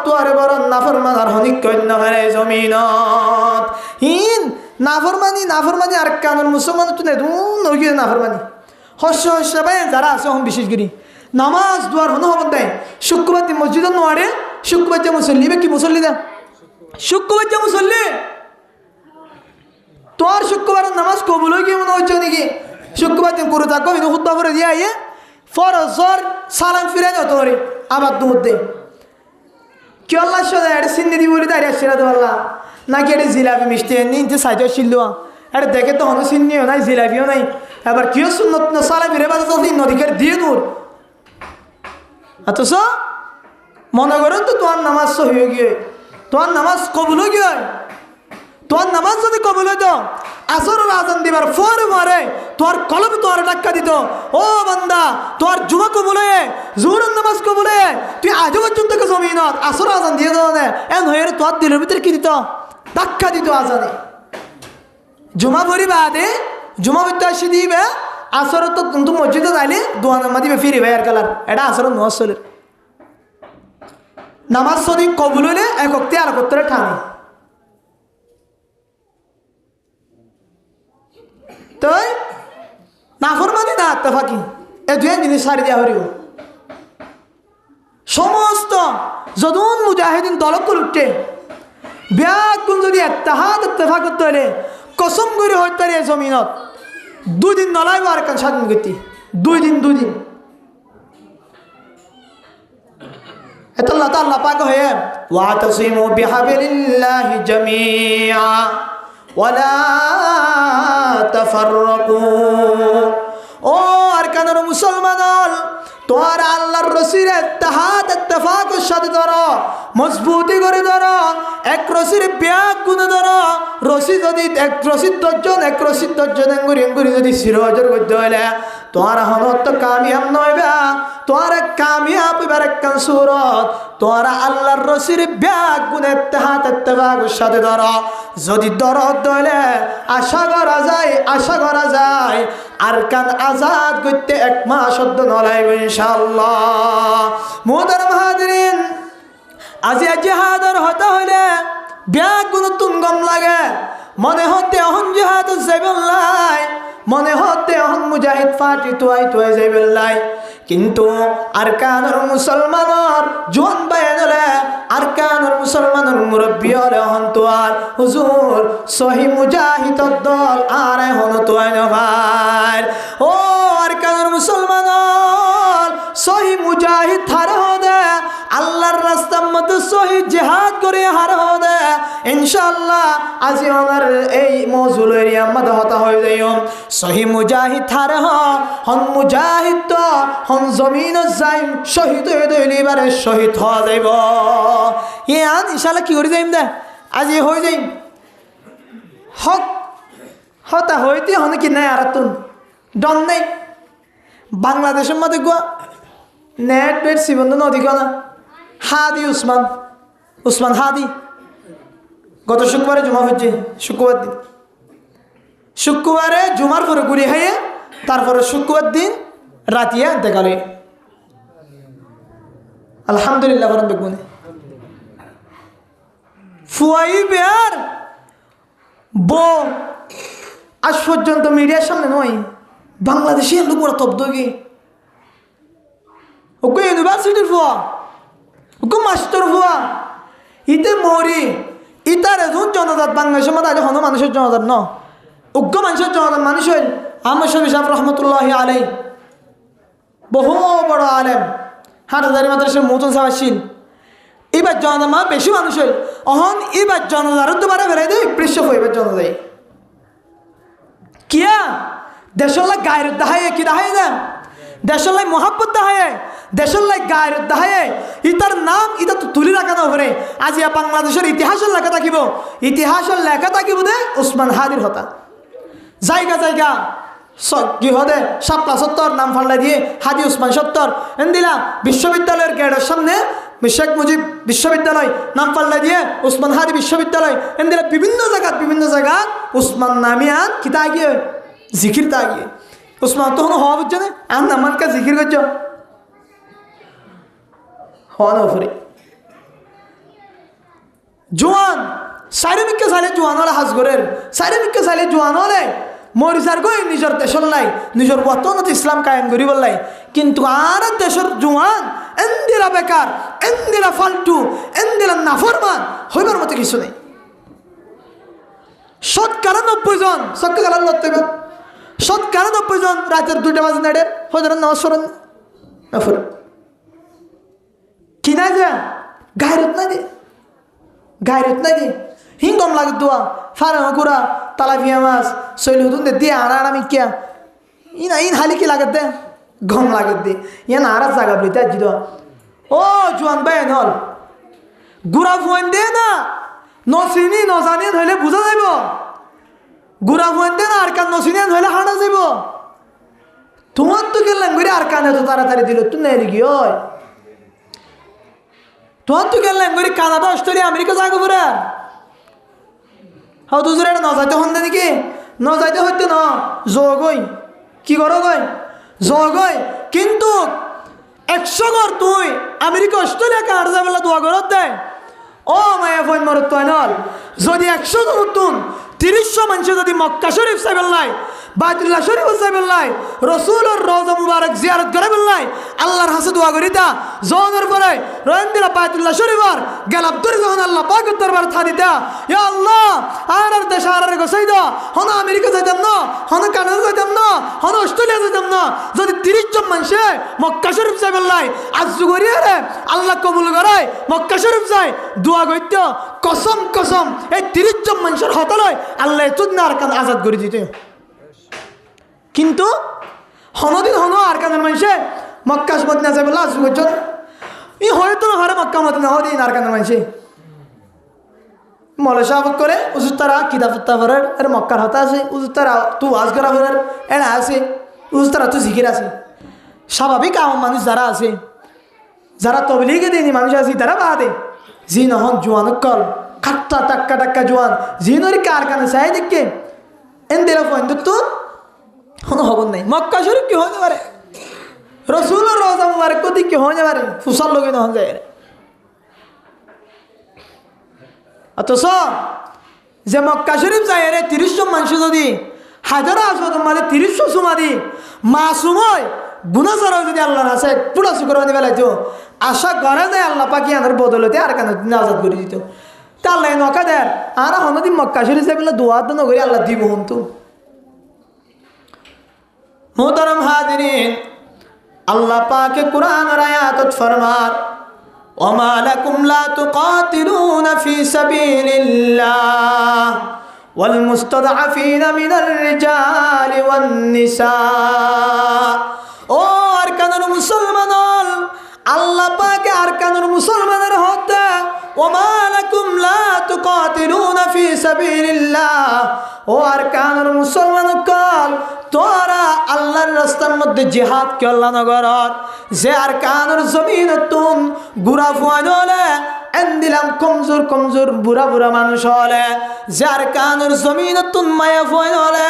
তোর বড় নাফরমানার হনিক কন্যা হারে জমিনত হিন নাফরমানি আর কানুন মুসলমান তুই নগিয়ে নাফরমানি হস্য ভাই যারা আছে হম বিশেষ করি নামাজ দুয়ার হনো হবন দেয় শুক্রবার দিন মসজিদের নোয়ারে শুক্রবার যে মুসল্লি কি মুসল্লি দেন শুক্রবার যে মুসল্লি তোর শুক্রবার নামাজ কবুল হয়ে গিয়ে মনে হচ্ছে নাকি শুক্রবার দিন করে থাকো কিন্তু হুদ্দা করে দিয়ে আইয়ে ফরজর সালাম ফিরে যাও তোরে আবার দুধ দে কি আল্লাহ সাথে এটা সিন্নি দিব বলে দাঁড়িয়ে আসছিল তো আল্লাহ নাকি এটা জিলাপি মিষ্টি নিতে সাইজ ছিল এটা দেখে তো হনো চিনিও নাই জিলাপিও নাই এবার কিও সুন্নত না সালে ফিরে বাজে তো নদীকে দিয়ে দূর অথচ মনে করেন তো তোমার নামাজ সহি গিয়ে তোমার নামাজ কবুল গিয়ে তোমার নামাজ যদি কবুল হইতো আসরের আজান দিবার পরে পরে তোর কলব তোর টাক্কা দিত ও বান্দা তোর জুমা কবুল হয়ে জোহরের নামাজ কবুল হয়ে তুই আজও পর্যন্ত জমিনত আসর আজান দিয়ে দাও না এন হয়ে তোর দিলের ভিতরে কি দিত ধাক্কা দিত আজানে জুমা ভরি বাদে জুমা ভিতরে আসি দিবে আসর তো কিন্তু মসজিদে যাইলে দোয়া নামা দিবে ফিরিবে আর কালার এটা আসর নোয়াসলের নামাজ যদি কবুল হইলে একক্তি আর করতে ঠানে তাই নাফরমানি না আত্মাফাকি এ দুই জিনিস সারি দেওয়া হরিব সমস্ত যদুন মুজাহিদিন দলকুল উঠে ব্যাকুন যদি এত্তাহাদ ইত্তেফাক করতে হলে কসম করে হইতে পারে জমিনত 2 দিন নলাইব আর কান স্বাধীন গতি 2 দিন এত আল্লাহ তাআলা পাক হয়ে ওয়াতাসিমু বিহাবিলিল্লাহি জামিআ ওয়ালা তাফাররাকু ও আরকানের মুসলমান তোর আল্লাহর রসির ইত্তেহাদ ইত্তেফাকের সাথে ধরো মজবুতি করে ধরো এক রসির ব্যাগ গুনে ধরো রশি যদি এক রশির 10 জন এঙ্গুরি যদি শিরোজর করতে হলে তোমার হনত তো কামিয়াব নইবা তোমার কামিয়াব হইবার একখান সুরত তোরা আল্লাহর রসির ব্যাগ গুনে ইত্তেহাদ ইত্তেফাকের সাথে ধরো যদি দরদ হইলে আশা করা যায় আরকান আজাদ করতে 1 মাস অদ্দ নলাইব ইনশাআল্লাহ মুহতারাম হাজিরিন আজি জিহাদর হতে হইলে ব্যাগ গুলো তুঙ্গম লাগে মনে হতে অহন জিহাদ যাইবল্লাই মনে হতে অহন মুজাহিদ ফাটি তুয়াই যাইবল্লাই কিন্তু আরকানের মুসলমানের জোয়ান বায়ান হলে আরকানের মুসলমানের মুরব্বী হলে হন তোয়ার হুজুর সহি মুজাহিদ দল আর হন তোয়াই না ভাই ও আরকানের মুসলমানের সহি মুজাহিদ হার হদে আল্লাহর রাস্তার মধ্যে সহি জিহাদ করে হার হদে ইনশাআল্লাহ আজি ওনার এই মওজুল এরিয়া মধ্যে হতা হয়ে যাইও সহি মুজাহিদ হার হন মুজাহিদ তো হন জমিন যাই শহীদ হয়ে দইলিবারে শহীদ হওয়া যাইব ইয়ান ইনশাআল্লাহ কি করে যাইম দে আজি হয়ে যাইম হক হতা হইতে হন কি নাই আর তুন ডন নাই বাংলাদেশের মধ্যে গো নেট বেট সিবন্ধ নদী না হাদি উসমান হাদি গত শুক্রবারে জমা হচ্ছে শুক্রবারে জুমার পরে ঘুরে খাইয়ে তারপরে শুক্রবার দিন রাতিয়া দেখালে আলহামদুলিল্লাহ বরং বেগুনে ফুয়াই বেয়ার বো আজ পর্যন্ত মিডিয়ার সামনে নয় বাংলাদেশি লোক বড় তব্দ গিয়ে ওকে ইউনিভার্সিটির ফুয়া ওকে মাস্টার ফুয়া ইতে মরি ইতার এজন জনজাত বাংলাদেশের মধ্যে আজ হন মানুষের জনজাত ন উগ্র মানুষের জনজাত মানুষ হইল আহমদ শফি সাহেব রহমতুল্লাহ আলাই বহু বড় আলেম হাটহাজারি মাদ্রাসার মতন সাবাসীন এবার জনতা মা বেশি মানুষ হইল অহন এবার জনতার দুবারে বেড়াই দেয় পৃষ্ঠ এবার জনতাই কিয়া দেশলাই গায়ের দাহায় কি দাহায় না দেশলাই মোহাব্বত দাহায় দেশলাই গায়ের দাহায় ইতার নাম ইতা তো তুলি রাখা না পারে আজি বাংলাদেশের ইতিহাসের লেখা থাকিব দে উসমান হাদির হতা জায়গা কি হদে শাপলা সত্তর নাম ফাল্লা দিয়ে হাদি উসমান সত্তর এন্দিলা বিশ্ববিদ্যালয়ের গেটের সামনে শেখ মুজিব বিশ্ববিদ্যালয় নাম পাল্লা দিয়ে উসমান হাদি বিশ্ববিদ্যালয় এন্দিলা বিভিন্ন জায়গা উসমান নামিয়ান কিতা গিয়ে জিকির তা গিয়ে উসমান তখন হওয়া বুঝছো না আর নামানকে জিকির করছ হওয়া না ফরে জোয়ান সাইরমিককে চাইলে জোয়ান হলে হাজগরের সাইরমিককে চাইলে জোয়ান হলে মরিসার গই নিজের দেশের লাই নিজের বতনত ইসলাম কায়েম করি বললাই কিন্তু আর দেশের জোয়ান এন্দিরা বেকার এন্দিরা ফালতু এন্দিরা নাফরমান হইবার মতো কিছু নেই 90 জন রাতের 2টা বাজে নেড়ে হজর নামাজ পড়েন না পড়েন কি না যা গায়রত নাই দে হিঙ্গম লাগে দোয়া ফারা কুরা তালাপিয়া মাছ শৈল হুতুন দে দিয়ে আনা মিকিয়া ইন হালি কি লাগাত দে গম লাগাত দে ইয়ান আরা জাগা বলিতে আজি তো ও জোয়ান ভাই নল গুড়া ফুয়ান দে না নচিনি নজানি হইলে বুঝা যাইব গুড়া ফুয়ান দে না আর কান নচিনি হইলে হাঁটা যাইব তোমার তো গেলাম করে আর কানে তো তাড়াতাড়ি দিল তুই নেই কি হয় তোমার তো গেলাম করে কানাডা অস্ট্রেলিয়া আমেরিকা যাগো পুরা হাও তুজুর এটা নজাইতে হন নাকি নজাইতে হইতে ন যোগই কি করো গই যোগই কিন্তু 100 ঘর তুই আমেরিকা অস্ট্রেলিয়া কানাডা যাবেলা দোয়া ঘরত দেয় ও মায়া ফোন মরত তুই নল যদি 100 জন নতুন 300 মানুষ যদি মক্কা শরীফ সাইবেল্লাই বাইতুল্লাহ শরীফ সাইবেল্লাই রসুলের রওজা মুবারক জিয়ারত করে বেল্লাই আল্লাহর হাসে দোয়া করিতা জনের পরে রহিন্দিরা বাইতুল্লাহ শরীফর গেলাপ ধরে যখন আল্লাহ পাকের দরবার থাদিতা ইয়া আল্লাহ আর দেশ আর গোসাই দাও হন আমেরিকা যাইতাম না হন কানাডা যাইতাম না হন অস্ট্রেলিয়া যাইতাম না যদি 30 জন মানুষে মক্কা শরীফ সাইবেল্লাই আজ করিয়ে রে আল্লাহ কবুল করায় মক্কা শরীফ যায় দোয়া কইত কসম কসম এই 30 জন মানুষের হতলয় আল্লাহ চুদনা আর কান আজাদ করে দিতে কিন্তু হনদিন হন আর কানের মানুষে মক্কা মদিনা যাবে লাজ করছ ই হয়তো হারে মক্কা মদিনা হদিন আর কানের মানুষে মলেশা করে উজুর তারা কিতাব ফেরার এর মক্কার হতা আছে উজুর তারা তু আজ করা ফেরার এরা আছে উজুর তারা তু জিকির আছে স্বাভাবিক আম মানুষ যারা আছে যারা তবলিগে দেয়নি মানুষ আছে তারা বাদে জি নহন জোয়ান কল খাট্টা টাক্কা টাক্কা জোয়ান জি নরি কার কানে চাই দেখে এন দিল ফোন তো কোনো খবর নাই মক্কা শরীফ কি হতে পারে রসুলের রওজা মুবারক কদি কি হতে পারে ফুসার লগে নহন যায় অথচ যে মক্কা শরীফ যায় রে 30 জন মানুষ যদি হাজার আসবে মানে 30 সুমাদি মাসুম হয় গুনাহগার যদি আল্লাহর আছে পুরা শুকর বানি ফেলাইতো আশা করে যায় আল্লাহ পাকি আনার বদলতে আর কেন আজাদ করে দিত তা আল্লাহ নকা দেয় আর হনদি মক্কা শরীফ যাই বলে দোয়া তো নগরি আল্লাহ দিব হন্তু मोहतरम हाज़िरीन अल्लाह पाक कुरान और आयात फरमार वमा लकुम ला तुकातिलून फी सबीलिल्लाह वल मुस्तदअफीन मिनर रिजाल वन निसा ओ अरकानुल मुसलमानल अल्लाह पाक अरकानुल मुसलमानर होता वमा लकुम ला तुकातिलून फी सबीलिल्लाह ओ अरकानुल मुसलमान कल তোরা আল্লাহর রাস্তার মধ্যে জিহাদ করলা নগরত যে আর কানুর জমিন তুন গুড়া ফুয়ান হলে এন্দিলাম কমজোর কমজোর বুড়া বুড়া মানুষ হলে যে আর কানুর জমিন তুন মায়া ফুয়ান হলে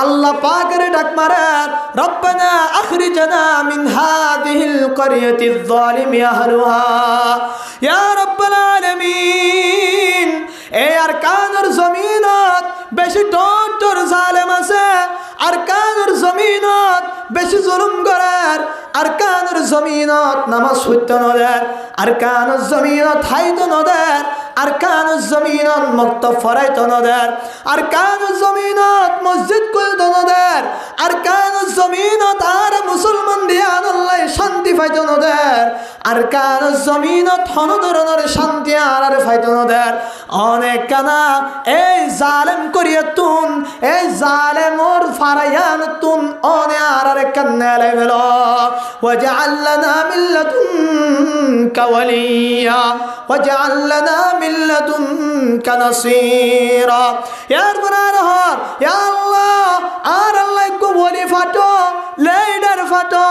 আল্লাহ পাকের ডাক মারে রব্বানা আখরিজনা মিন হাদিহিল ক্বরিয়াতিজ যালিমি আহলুহা ইয়া রাব্বাল আলামিন এ আর কানুর জমিনত বেশি ডর জালেম আছে আর কানুর জমিনত বেশি জুলুম করার আর কানুর জমিনত নামাজ সত্য নদের আর কানুর জমিনত হাইত নদের আর কানুর জমিনত মুক্ত ফরাইত নদের আর কানুর জমিনত মসজিদ কুলত নদের আর কানুর জমিনত আর মুসলমান দিয়ান আল্লাহ শান্তি পাইত নদের আর কানুর জমিনত হন ধরনের শান্তি আর পাইত নদের অনেক কানা এই জালেম করিয়া তুন এই জালেমর ফারায়ান তুন অনে আর কান্না লেভেল ওয়াজআল লানা মিন লাদুনকা ওয়ালিয়া ওয়াজআল লানা মিন লাদুনকা নাসীরা ইয়া রাব্বানা ইয়া আল্লাহ আর আল্লাহ কো ওলি ফাটো লেডার ফাটো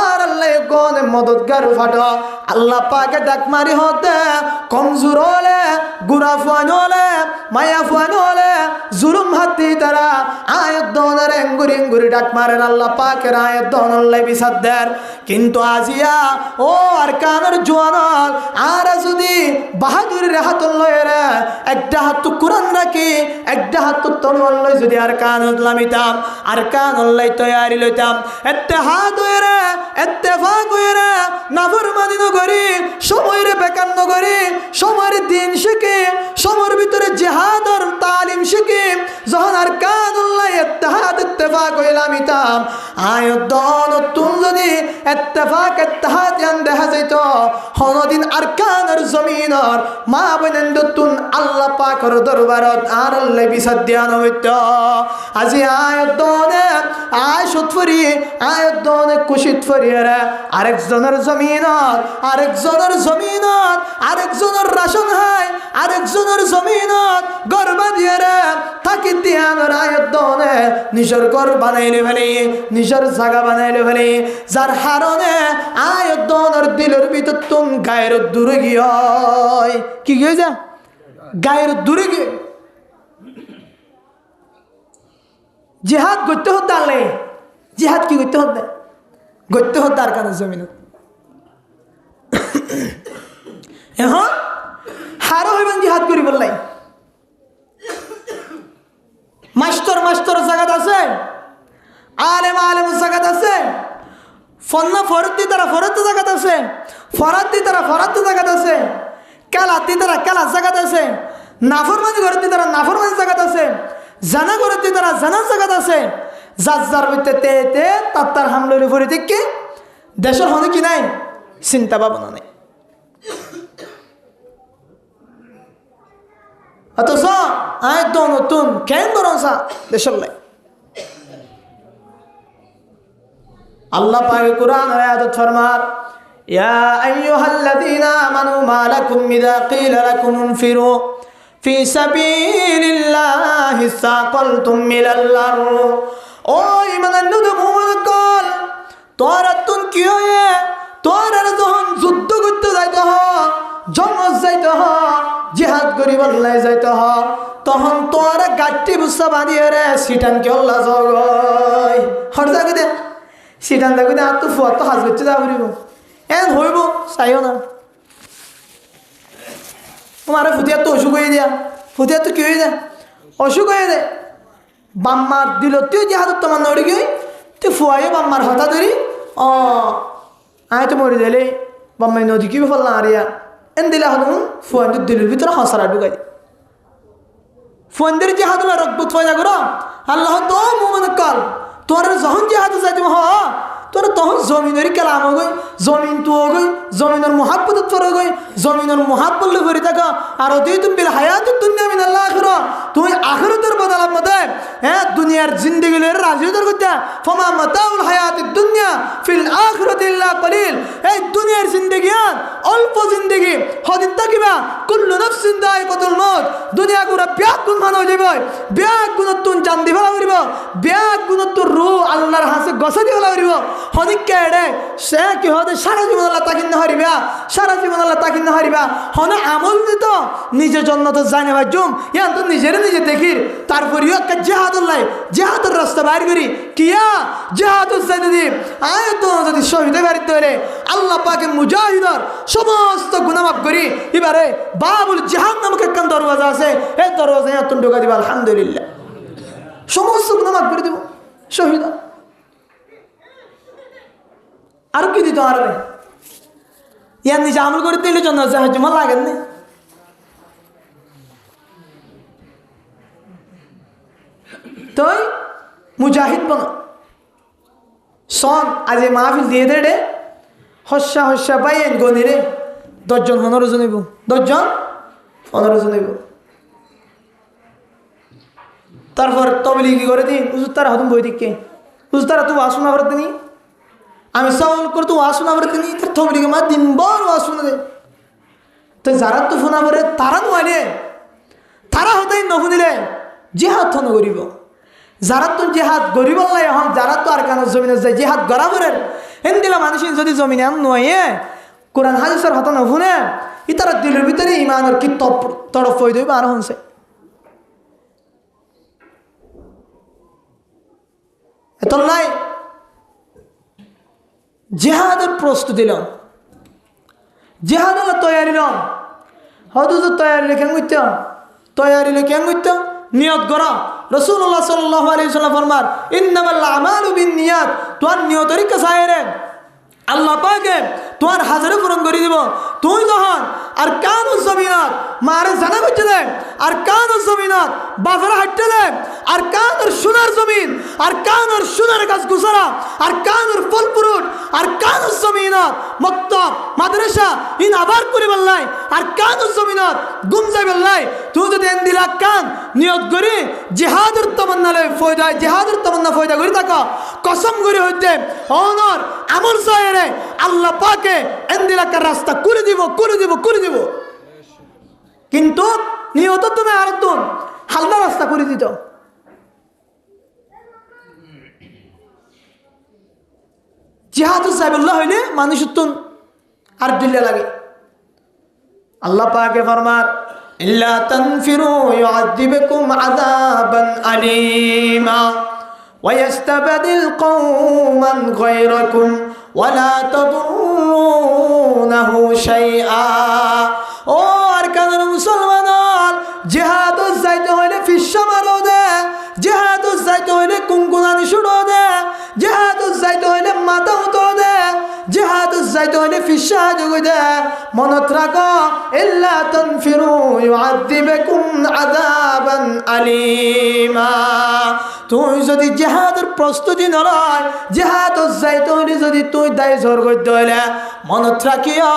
আর আল্লাহ কোন মদদগার ফাটো আল্লাহ পাকে ডাক মারি হতে কমজোর হলে গুরা ফান হলে মায়া ফান হলে জুলুম হাতি তারা আয়াত দনের এঙ্গুরি এঙ্গুরি ডাক মারেন আল্লাহ পাকের আয়াত দনল্লাই বিসাদ্দার কিন্তু আজিয়া ও আর কানের জোয়ানল আর যদি বাহাদুরের হাত লয়ে রে একটা হাত কুরআন রাখি একটা হাত তলোয়ার লই যদি আর কান লামিতাম আর কান লাই তৈয়ারি লইতাম ইত্তেহাদ হয়ে রে ইত্তেফাক হয়ে রে নাফরমানি নগরী সময়ের বেকার নগরী সময়ের দিন শিখে সময়ের ভিতরে জিহাদর তালিম শিখে যখন আর কান লাই ইত্তেহাদ ইত্তেফাক হইলাম ইতাম আয়তন তুম যদি ইত্তেফাক ইত্তেহাদিয়ান দেখা যাইত হনদিন আরকানের জমিনর মা বনেন্দ তুন আল্লাহ পাকের দরবারত আর আল্লাহ বিচার দিয়ান হইত আজি আয়তনে আয়সত ফরি আয়তনে কুশিত ফরিয়ারা আরেকজনের জমিনত আরেকজনের রাশন হাই আরেকজনের জমিনত গর্বা দিয়ারা থাকি দিয়ানোর আয়তনে নিজের ঘর বানাইলে ফেলে নিজের জায়গা বানাইলে ফেলে যার হারণে আয়তনের দিলের ভিতর তুম গায়ের দূরে গিয়ে কি গিয়ে যা গায়ের দূরে গিয়ে জিহাদ করতে হতে আলে জিহাদ কি করতে হতে আর কারণ জমিন এখন হারো হইবেন জিহাদ করি বললাই মাস্টার জায়গাত আছে আলেম জায়গাত আছে ফন্না ফরতি তারা ফরত জায়গাত আছে ফরাতি তারা ফরাত জায়গাত আছে কালাতি তারা কালা জায়গাত আছে নাফরমানি করতি তারা নাফরমানি জায়গাত আছে জানা করতি তারা জানা জায়গাত আছে যার ভিতরে তে তার হামলের উপরে থেকে দেশের হনে কি নাই চিন্তা ভাবনা নেই অথচ একদম নতুন কেন বরংসা দেশের লাই আল্লাহ পাক কুরআন আয়াত ফরমার ইয়া আইয়ুহাল্লাযীনা আমানু মা লাকুম ইযা ক্বিলা লাকুম ইনফিরু ফি সাবিলিল্লাহি সাকালতুম মিনাল আরদ ও ঈমানের নবী মুহাম্মদ কল তোরা তুন কি হয়ে তোরা যখন যুদ্ধ করতে যাইতে হ জঙ্গল যাইতে হ জিহাদ করি বললাই যাইতে হ তখন তোরা গাট্টি বুসা বাঁধিয়ে রে সিটান কি আল্লাহ জগয় হর জাগে দে সিটান দেখো দে আর তো ফুয়া তো হাজ করতে যা করিব এন হইব চাইও না তোমার ফুটিয়া তো অসুখ হয়ে দিয়া ফুটিয়া তো কি হয়ে যায় অসুখ হয়ে যায় বাম্মার দিল তুই যে হাতত তোমার নড়ি গই তুই ফুয়াইও বাম্মার হতা ধরি আয় তো মরে দিলে বাম্মাই নদী কি ফল না আরিয়া এন দিলে হাত ফুয়ান দিলের ভিতরে হসারা ঢুকাই ফুয়ানদের যে হাত রক্ত ফয়দা করো আল্লাহ তো মুমন কাল তোর যখন যে হাতে যাইতে হ তোর তখন জমিনের কালাম গই জমিন তো গই জমিনের মহাব্বত তোর গই জমিনের মহাব্বত করে থাকা আর তুই তুমি হায়াত দুনিয়া মিন আল্লাহ আখিরা তুই আখিরাতের বদলা মতে হ্যাঁ দুনিয়ার জিন্দেগি লয়ে রাজিয়তর করতে ফমা মাতাউল হায়াতিদ দুনিয়া ফিল আখিরাতি ইল্লা কলিল এই দুনিয়ার জিন্দেগি অল্প জিন্দেগি হদিন তাকিবা কুল্লু নাফসিন দায়িকাতুল মউত দুনিয়া গুরা ব্যাগ গুণ ভালো যাবে ব্যাগ গুণ তুন জান দিবা করিব ব্যাগ গুণ তোর রূহ আল্লাহর হাসে গসা দিবা করিব হনিকে এড়ে সে কি হতে সারা জীবন আল্লাহ তাকিন না হারিবা সারা জীবন আল্লাহ তাকিন না হারিবা হনে আমল দিত নিজের জন্য তো জানে ভাজুম ইয়ান তো নিজের নিজে দেখির তারপরেও একটা জিহাদুল্লাহ জিহাদের রাস্তা বাইর করি কিয়া জিহাদুল সাইদি আয়াত যদি শহীদ বাড়িতে ধরে আল্লাহ পাকে মুজাহিদর সমস্ত গুনাহ মাফ করি এবারে বাবুল জিহাদ নামক একটা দরওয়াজা আছে এই দরওয়াজায় তুমি ঢোকা দিবা আলহামদুলিল্লাহ সমস্ত গুনাহ মাফ করে দিব শহীদ আর কি দিত আর ইয়ার নিজে আমল করে দিলে জন্য জমা লাগেন না তুই মুজাহিদ বন সন আজ মাহফিল দিয়ে দে রে হস্যা পাইয়েন গনি রে 10 জন 15 জন হইব 10 জন 15 জন হইব তারপর তবলিগি করে দিন হুজুর তারা হতুম বই দিকে হুজুর তারা তুই আসুন আবার তিনি আমি সওয়াল করে তো আসুন আবার তিনি তার তবলিগি মা দিনবার আসুন দে তো যারা তো ফোন আবার তারা নয় তারা হতেই নফুনিলে জিহাদ থন করিব যারা তো জিহাদ গরিব লাই হন যারা তো আর কেন জমিনে যায় জিহাদ গড়া করেন হেন দিলা মানুষ যদি জমিনে আন নয় কোরআন হাদিসের হত নফুনে ই তারা দিলের ভিতরে ইমানের কি তরফ হয়ে দেবে আর হনছে এত নাই জিহাদের প্রস্তুতি লন জিহাদ হলো তৈয়ারি লন হয়তো তৈয়ারি কেন করতে তৈয়ারি কেন করতে নিয়ত করা রাসূলুল্লাহ সাল্লাল্লাহু আলাইহি ওয়াসাল্লাম ফরমান ইন্নামাল আমালু বিন্নিয়াত তোর নিয়তের কাছে রে আল্লাহ পাক তোর হাজারে পূরণ করে দিব তুই যখন আর কানুজ জমিনত মারে জানা করছে দেয়, আর কানোর জমিনত বাজারে হাঁটতে দেয়, আর কানোর সোনার জমিন, আর কানোর সোনার গাছ গুছারা, আর কানোর ফল ফ্রুট, আর কানোর জমিনত মক্তব মাদ্রাসা ইন আবার করে বেল্লাই, আর কানোর জমিনত গুম যাই বেল্লাই। তুই যদি এন দিলা কান নিয়ত করি জিহাদের তমন্না লই ফয়দা, জিহাদের তমন্না ফয়দা করে থাকা কসম করে হইতে অনর আমল সাহেরে আল্লাহ পাকে এন দিলা কার রাস্তা করে দিব, করে দিব, করে দিব। কিন্তু নিয়ত তো না, আর তুন হালদা রাস্তা করে দিত। জিহাদুস সাইবুল্লাহ হইলে মানুষ তুন আর দিলে লাগে। আল্লাহ পাকে ফরমান ইল্লা তানফিরু ইউআযিবকুম আযাবান আলীমা ওয়া ইস্তাবদিল কওমান গায়রাকুম ওয়া লা তাদুরুনাহু শাইআ। ও আর কানের মুসলমান, জিহাদুস যাইতে হইলে ফিসা মারো দে, জিহাদুস যাইতে হইলে কুনকুনানি শুনো দে, জিহাদুস যাইতে হইলে মাথা উঠো দে, জিহাদুস যাইতে হইলে ফিসা যোগ দে। মনত রাখো ইল্লা তানফিরু ইউআযিবকুম আযাবান আলীমা। তুই যদি জিহাদের প্রস্তুতি নয়, জিহাদুস যাইতে হইলে যদি তুই দায় জোর করতে হইলে মনত রাখিও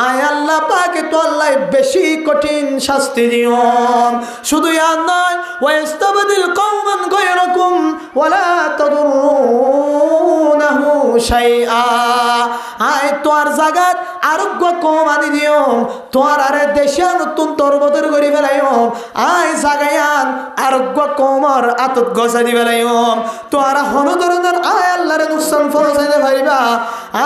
আয় আল্লাহ পাকে তো আল্লাহ বেশি কঠিন শাস্তি দিও। শুধু আর নয় ওয়াস্তাবদিল কওমান গায়রাকুম ওয়ালা তাদুরুনাহু শাইআ। আয় তোর জায়গাত আরোগ্য কম আনি দিও, তোর আরে দেশে নতুন তরবতর করে ফেলাইও। আয় জাগায়ান আরোগ্য কমর আতত গছা দি ফেলাইও। তোর হন ধরনের আয় আল্লাহরে নুকসান পৌঁছাইতে পারিবা।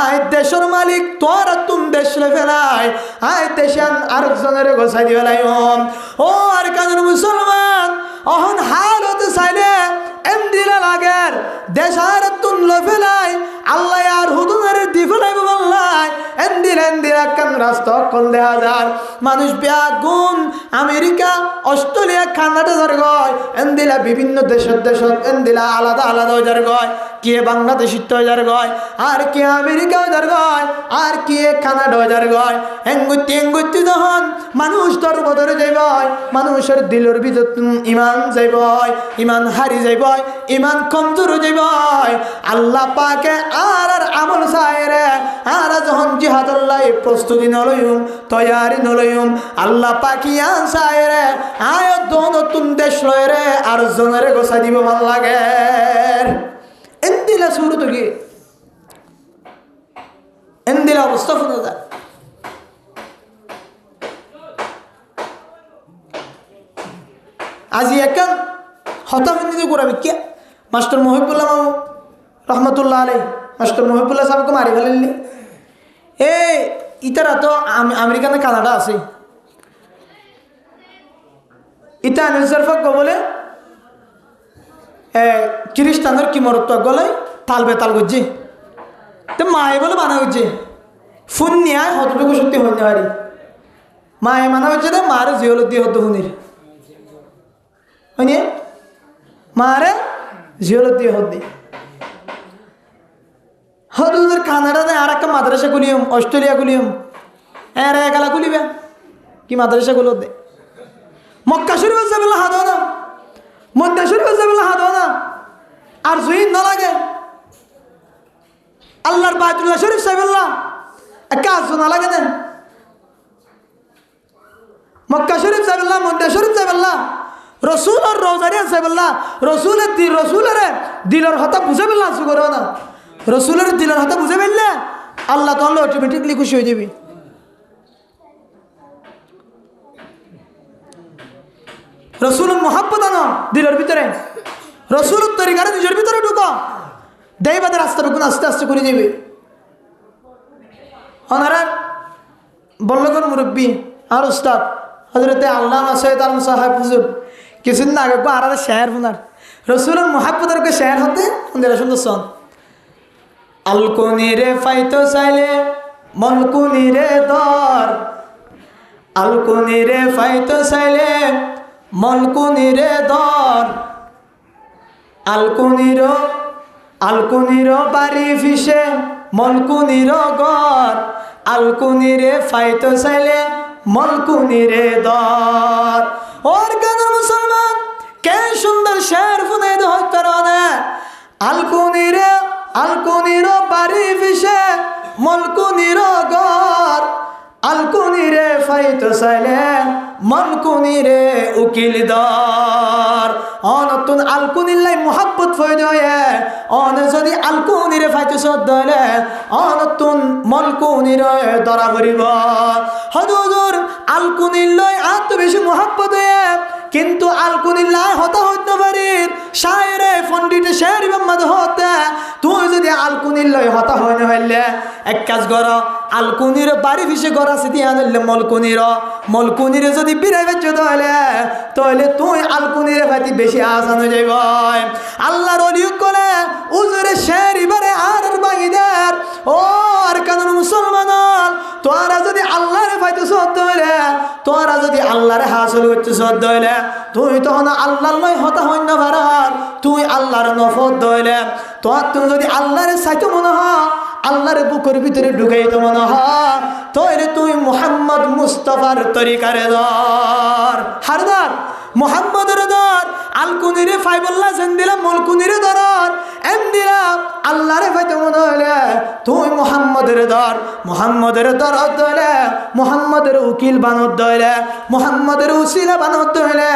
আয় দেশের মালিক তোর তুম দেশ ফেলাই, আয় দেশান আরেকজনের গছাই দি ফেলাইও। ও আর কাজের মুসলমান, অহন হাল হতে চাইলে এমদিলা লাগের দেশ আর তুন ফেলাই আল্লাহ আর হুদুনের দি ফেলাইব বললাই। এন্দিলা কান রাস্তা কল দেখা যায় মানুষ বেগুন আমেরিকা অস্ট্রেলিয়া কানাডা যার গয়, এন্দিলা বিভিন্ন দেশত এন্দিলা আলাদা আলাদা হয়ে যার গয়। কে বাংলাদেশিত হয়ে যার গয়, আর কে আমেরিকা হয়ে যার গয়, আর কে কানাডা হয়ে যার গয়। এঙ্গুতি যখন মানুষ তোর বদরে যাইব, মানুষের দিলের ভিতর ইমান যাইব, ইমান হারি যাইব, ইমান কমজোর যাইব। আল্লাহ পাকে আর আমল সাহেরে আর যখন জিহাদুল্লাহ প্রস্তুতি নলইম, তৈয়ারি নলইম, আল্লাহ পাকিয়ান সাহেরে আয় নতুন দেশ লয় রে আর জনের গোছাই দিব ভাল লাগে। এন্দিলা শুরু তো কি এন্দিলা অবস্থা শুনে যায়। আজি একান হতামিন্দিতে করাবি কে মাস্টার মহিবুল্লাহ মামু রহমতুল্লাহ আলাই, মাস্টার মহিবুল্লাহ সাহেবকে মারি ফেলেননি। এই ইতারা তো আমেরিকানে কানাডা আছে, ইতা আনিসরফক বলে খ্রিস্টানের কি মরত্ব গলে তাল বেতাল করছে, তো মায়ে বলে মানা হচ্ছে ফোন নিয়ে হতটুকু সত্যি হইতে পারি। মায়ে মানা হচ্ছে রে মারে জিওল দিয়ে হতো ফোনের হয়নি, মারে জিওল দিয়ে হতে হদুদের কানাডাতে আর একটা মাদ্রাসা খুলিম, অস্ট্রেলিয়া খুলিম, এর একালা খুলিবে কি মাদ্রাসা গুলো দে। মক্কা শরীফ যাবেলা হাত না, মদিনা শরীফ যাবেলা হাত না, আর জুইন না লাগে আল্লাহর বাইতুল্লাহ শরীফ সাইবেল্লা কাজ না লাগে না। মক্কা শরীফ যাবেল্লা, মদিনা শরীফ যাবেল্লা, রসুল আর রোজারিয়া সাইবেল্লা, রসুলের দিলের হতা বুঝে ফেললা আসু করো না, রসুলের দিলের হতা বুঝে ফেললে আল্লাহ তাহলে অটোমেটিকলি খুশি হয়ে যাবি। রসুলের মহাব্বত আনো দিলের ভিতরে, রসুলের তরিকারে নিজের ভিতরে ঢুকো, দেবাদের রাস্তা ঢুকুন আস্তে আস্তে করে যাবে। ওনারা বল্লগর মুরব্বী আর উস্তাদ হজরতে আল্লামা সৈয়দ আলম সাহেব হুজুর কিছুদিন আগে আর শেয়ার ফোনার রসুলের মহাব্বতের শেয়ার হতে সুন্দর সন আলকুনি রে ফাইতো চাইলে মলকুনি রে দর, আলকুনি রে ফাইতো চাইলে মলকুনি রে দর, আলকুনির বাড়ি ফিসে মলকুনির গর, আলকুনি রে ফাইতো চাইলে মলকুনিরে দর। ওর কেন মুসলমান কে সুন্দর শের ফুনে ধরতে আলকুনির বাড়ি ফিসে মলকুনির ঘর, আলকুনিরে ফাইতো চাইলে মলকুনিরে উকিল দর। অনতুন আলকুনিল্লাই মোহাব্বত ফয় দয়ে অন যদি আলকুনিরে ফাইতো সদ হলে অনতুন মলকুনিরে ধরা করিব। হদুর আলকুনিল্লাই এত বেশি মোহাব্বত হয়ে কিন্তু আলকুনিল্লাহ হতা হইতে পারির শায়রে পণ্ডিতে শের মোহাম্মদ হতে তুই যদি আলকুনিল্লাহ হতা হয় না হইলে এক কাজ কর, আলকুনির বাড়ি ফিসে গড়া সিটি আনলে মলকুনিরে যদি বিরাই বেচ তাহলে তুই আলকুনিরে ভাইতি বেশি আসান হয়ে যাইব। আল্লাহর অলিউ করে উজরে শের এবারে আর বাগিদার ও আর কানুন মুসলমান তোরা যদি আল্লাহরে ভাইতে সদ্য হইলে তোরা যদি আল্লাহরে হাসল করতে সদ্য হইলে তুই তখন আল্লাহর লয় হতা হই না ভারার তুই আল্লাহর নফদ হইলে তোর তুমি যদি আল্লাহরে চাইতে মনে হয় আল্লাহর বুকের ভিতরে ঢুকাই তো মনে হয় তাহলে তুই মুহাম্মদ মুস্তাফার তরিকারে দর হারদার মুহাম্মদের দর। আলকুনিরে ফাইবুল্লাহ সেন দিলাম মলকুনিরে দর এম দিলাম আল্লাহরে ফাইতে মনে হইলে তুই মুহাম্মদের দর ধরলে মুহাম্মদের উকিল বানত দইলে মুহাম্মদের উসিলা বানত দইলে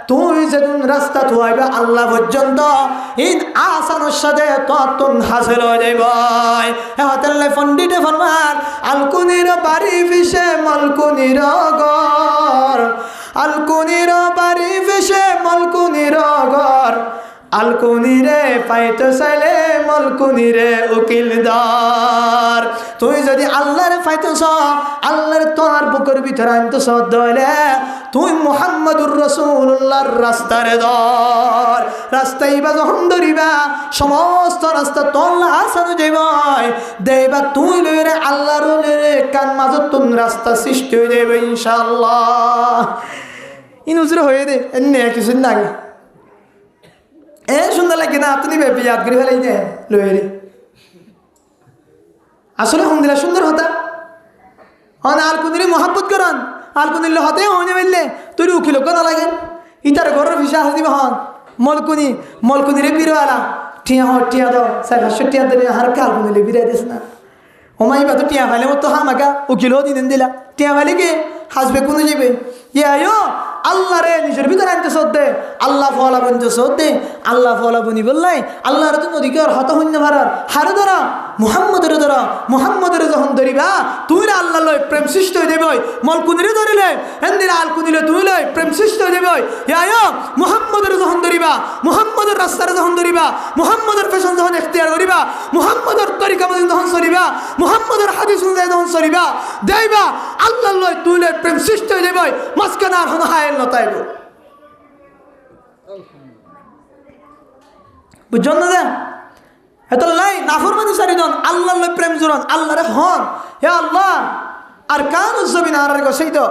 তুই যেদিন রাস্তা থুয়াইবে আল্লাহ পর্যন্ত ইন আসানোর সাথে ততুন হাসিল হয়ে যাইব। হতাল্লে পণ্ডিতে ফরমান আলকুনির বাড়ি ফিসে মলকুনির ঘর, আলকুনির বাড়ি ফিসে মলকুনির ঘর, আলকুনিরে পাইতে চাইলে মলকুনিরে উকিল দর। তুই যদি আল্লাহর পাইতেছ আল্লাহর তোর বুকের ভিতরে আনতেছ দইলে তুই মুহাম্মদুর রাসূলুল্লাহর রাস্তারে দর। রাস্তায় বা যখন ধরিবা সমস্ত রাস্তা তোল্লা আসানো যাইব দেবা তুই লইরে আল্লাহর লইরে কান মাজত তুন রাস্তা সৃষ্টি হয়ে যাবে ইনশাআল্লাহ। ইনুজরে হয়ে দে এনে কিছু নাগে এ সুন্দর লাগে না আপনি ভেবে ইয়াদ করে ফেলাই যে লইরে আসলে হুমদিলা সুন্দর হতা হন আলকুনিরে মোহাব্বত করান আলকুনিল্লা হতে হনে বললে তুই উকিল কোনা লাগে ইতার ঘরের ভিসা হাস দিব হন মলকুনিরে বিরওয়ালা টিয়া দাও 500 টিয়া দিলে হার কাল আলকুনিলে বিরাই দিস না ওমাই বা তো টিয়া ফাইলে মতো হামাকা উকিলও দিন দিলা টিয়া ফাইলে কে হাসবে কোন যাবে ইয়ো আল্লাহ রে নিজের ভিতরে আনতে সদ্দে আল্লাহ ফলা বনতে সদ্দে আল্লাহ ফলা বনি বললাই আল্লাহর তো নদীকে হত হইন্য ভারার হারে ধরা মুহাম্মদের যখন ধরিবা তুই আল্লাহ লয় প্রেম সৃষ্টি হয়ে যাবে মলকুনিরে ধরিলে এন্দিরা আলকুনিলে তুই লয় প্রেম সৃষ্টি হয়ে যাবে ইয়ো মুহাম্মদের যখন ধরিবা মুহাম্মদের রাস্তারে যখন ধরিবা মুহাম্মদের ফ্যাশন যখন ইখতিয়ার করিবা মুহাম্মদের তরিকা মতে যখন চলিবা মুহাম্মদের হাদিস অনুযায়ী যখন চলিবা দেইবা আল্লাহ লয় তুই লয় প্রেম সৃষ্টি হয়ে যাবে মাঝখানে আর হন হায় নতাইব বুঝছেন না এত লাই নাফরমানি সারিদন আল্লাহ লয় প্রেম জুরন আল্লাহরে হন হে আল্লাহ আর কানুজ জমিন আর গসাই তো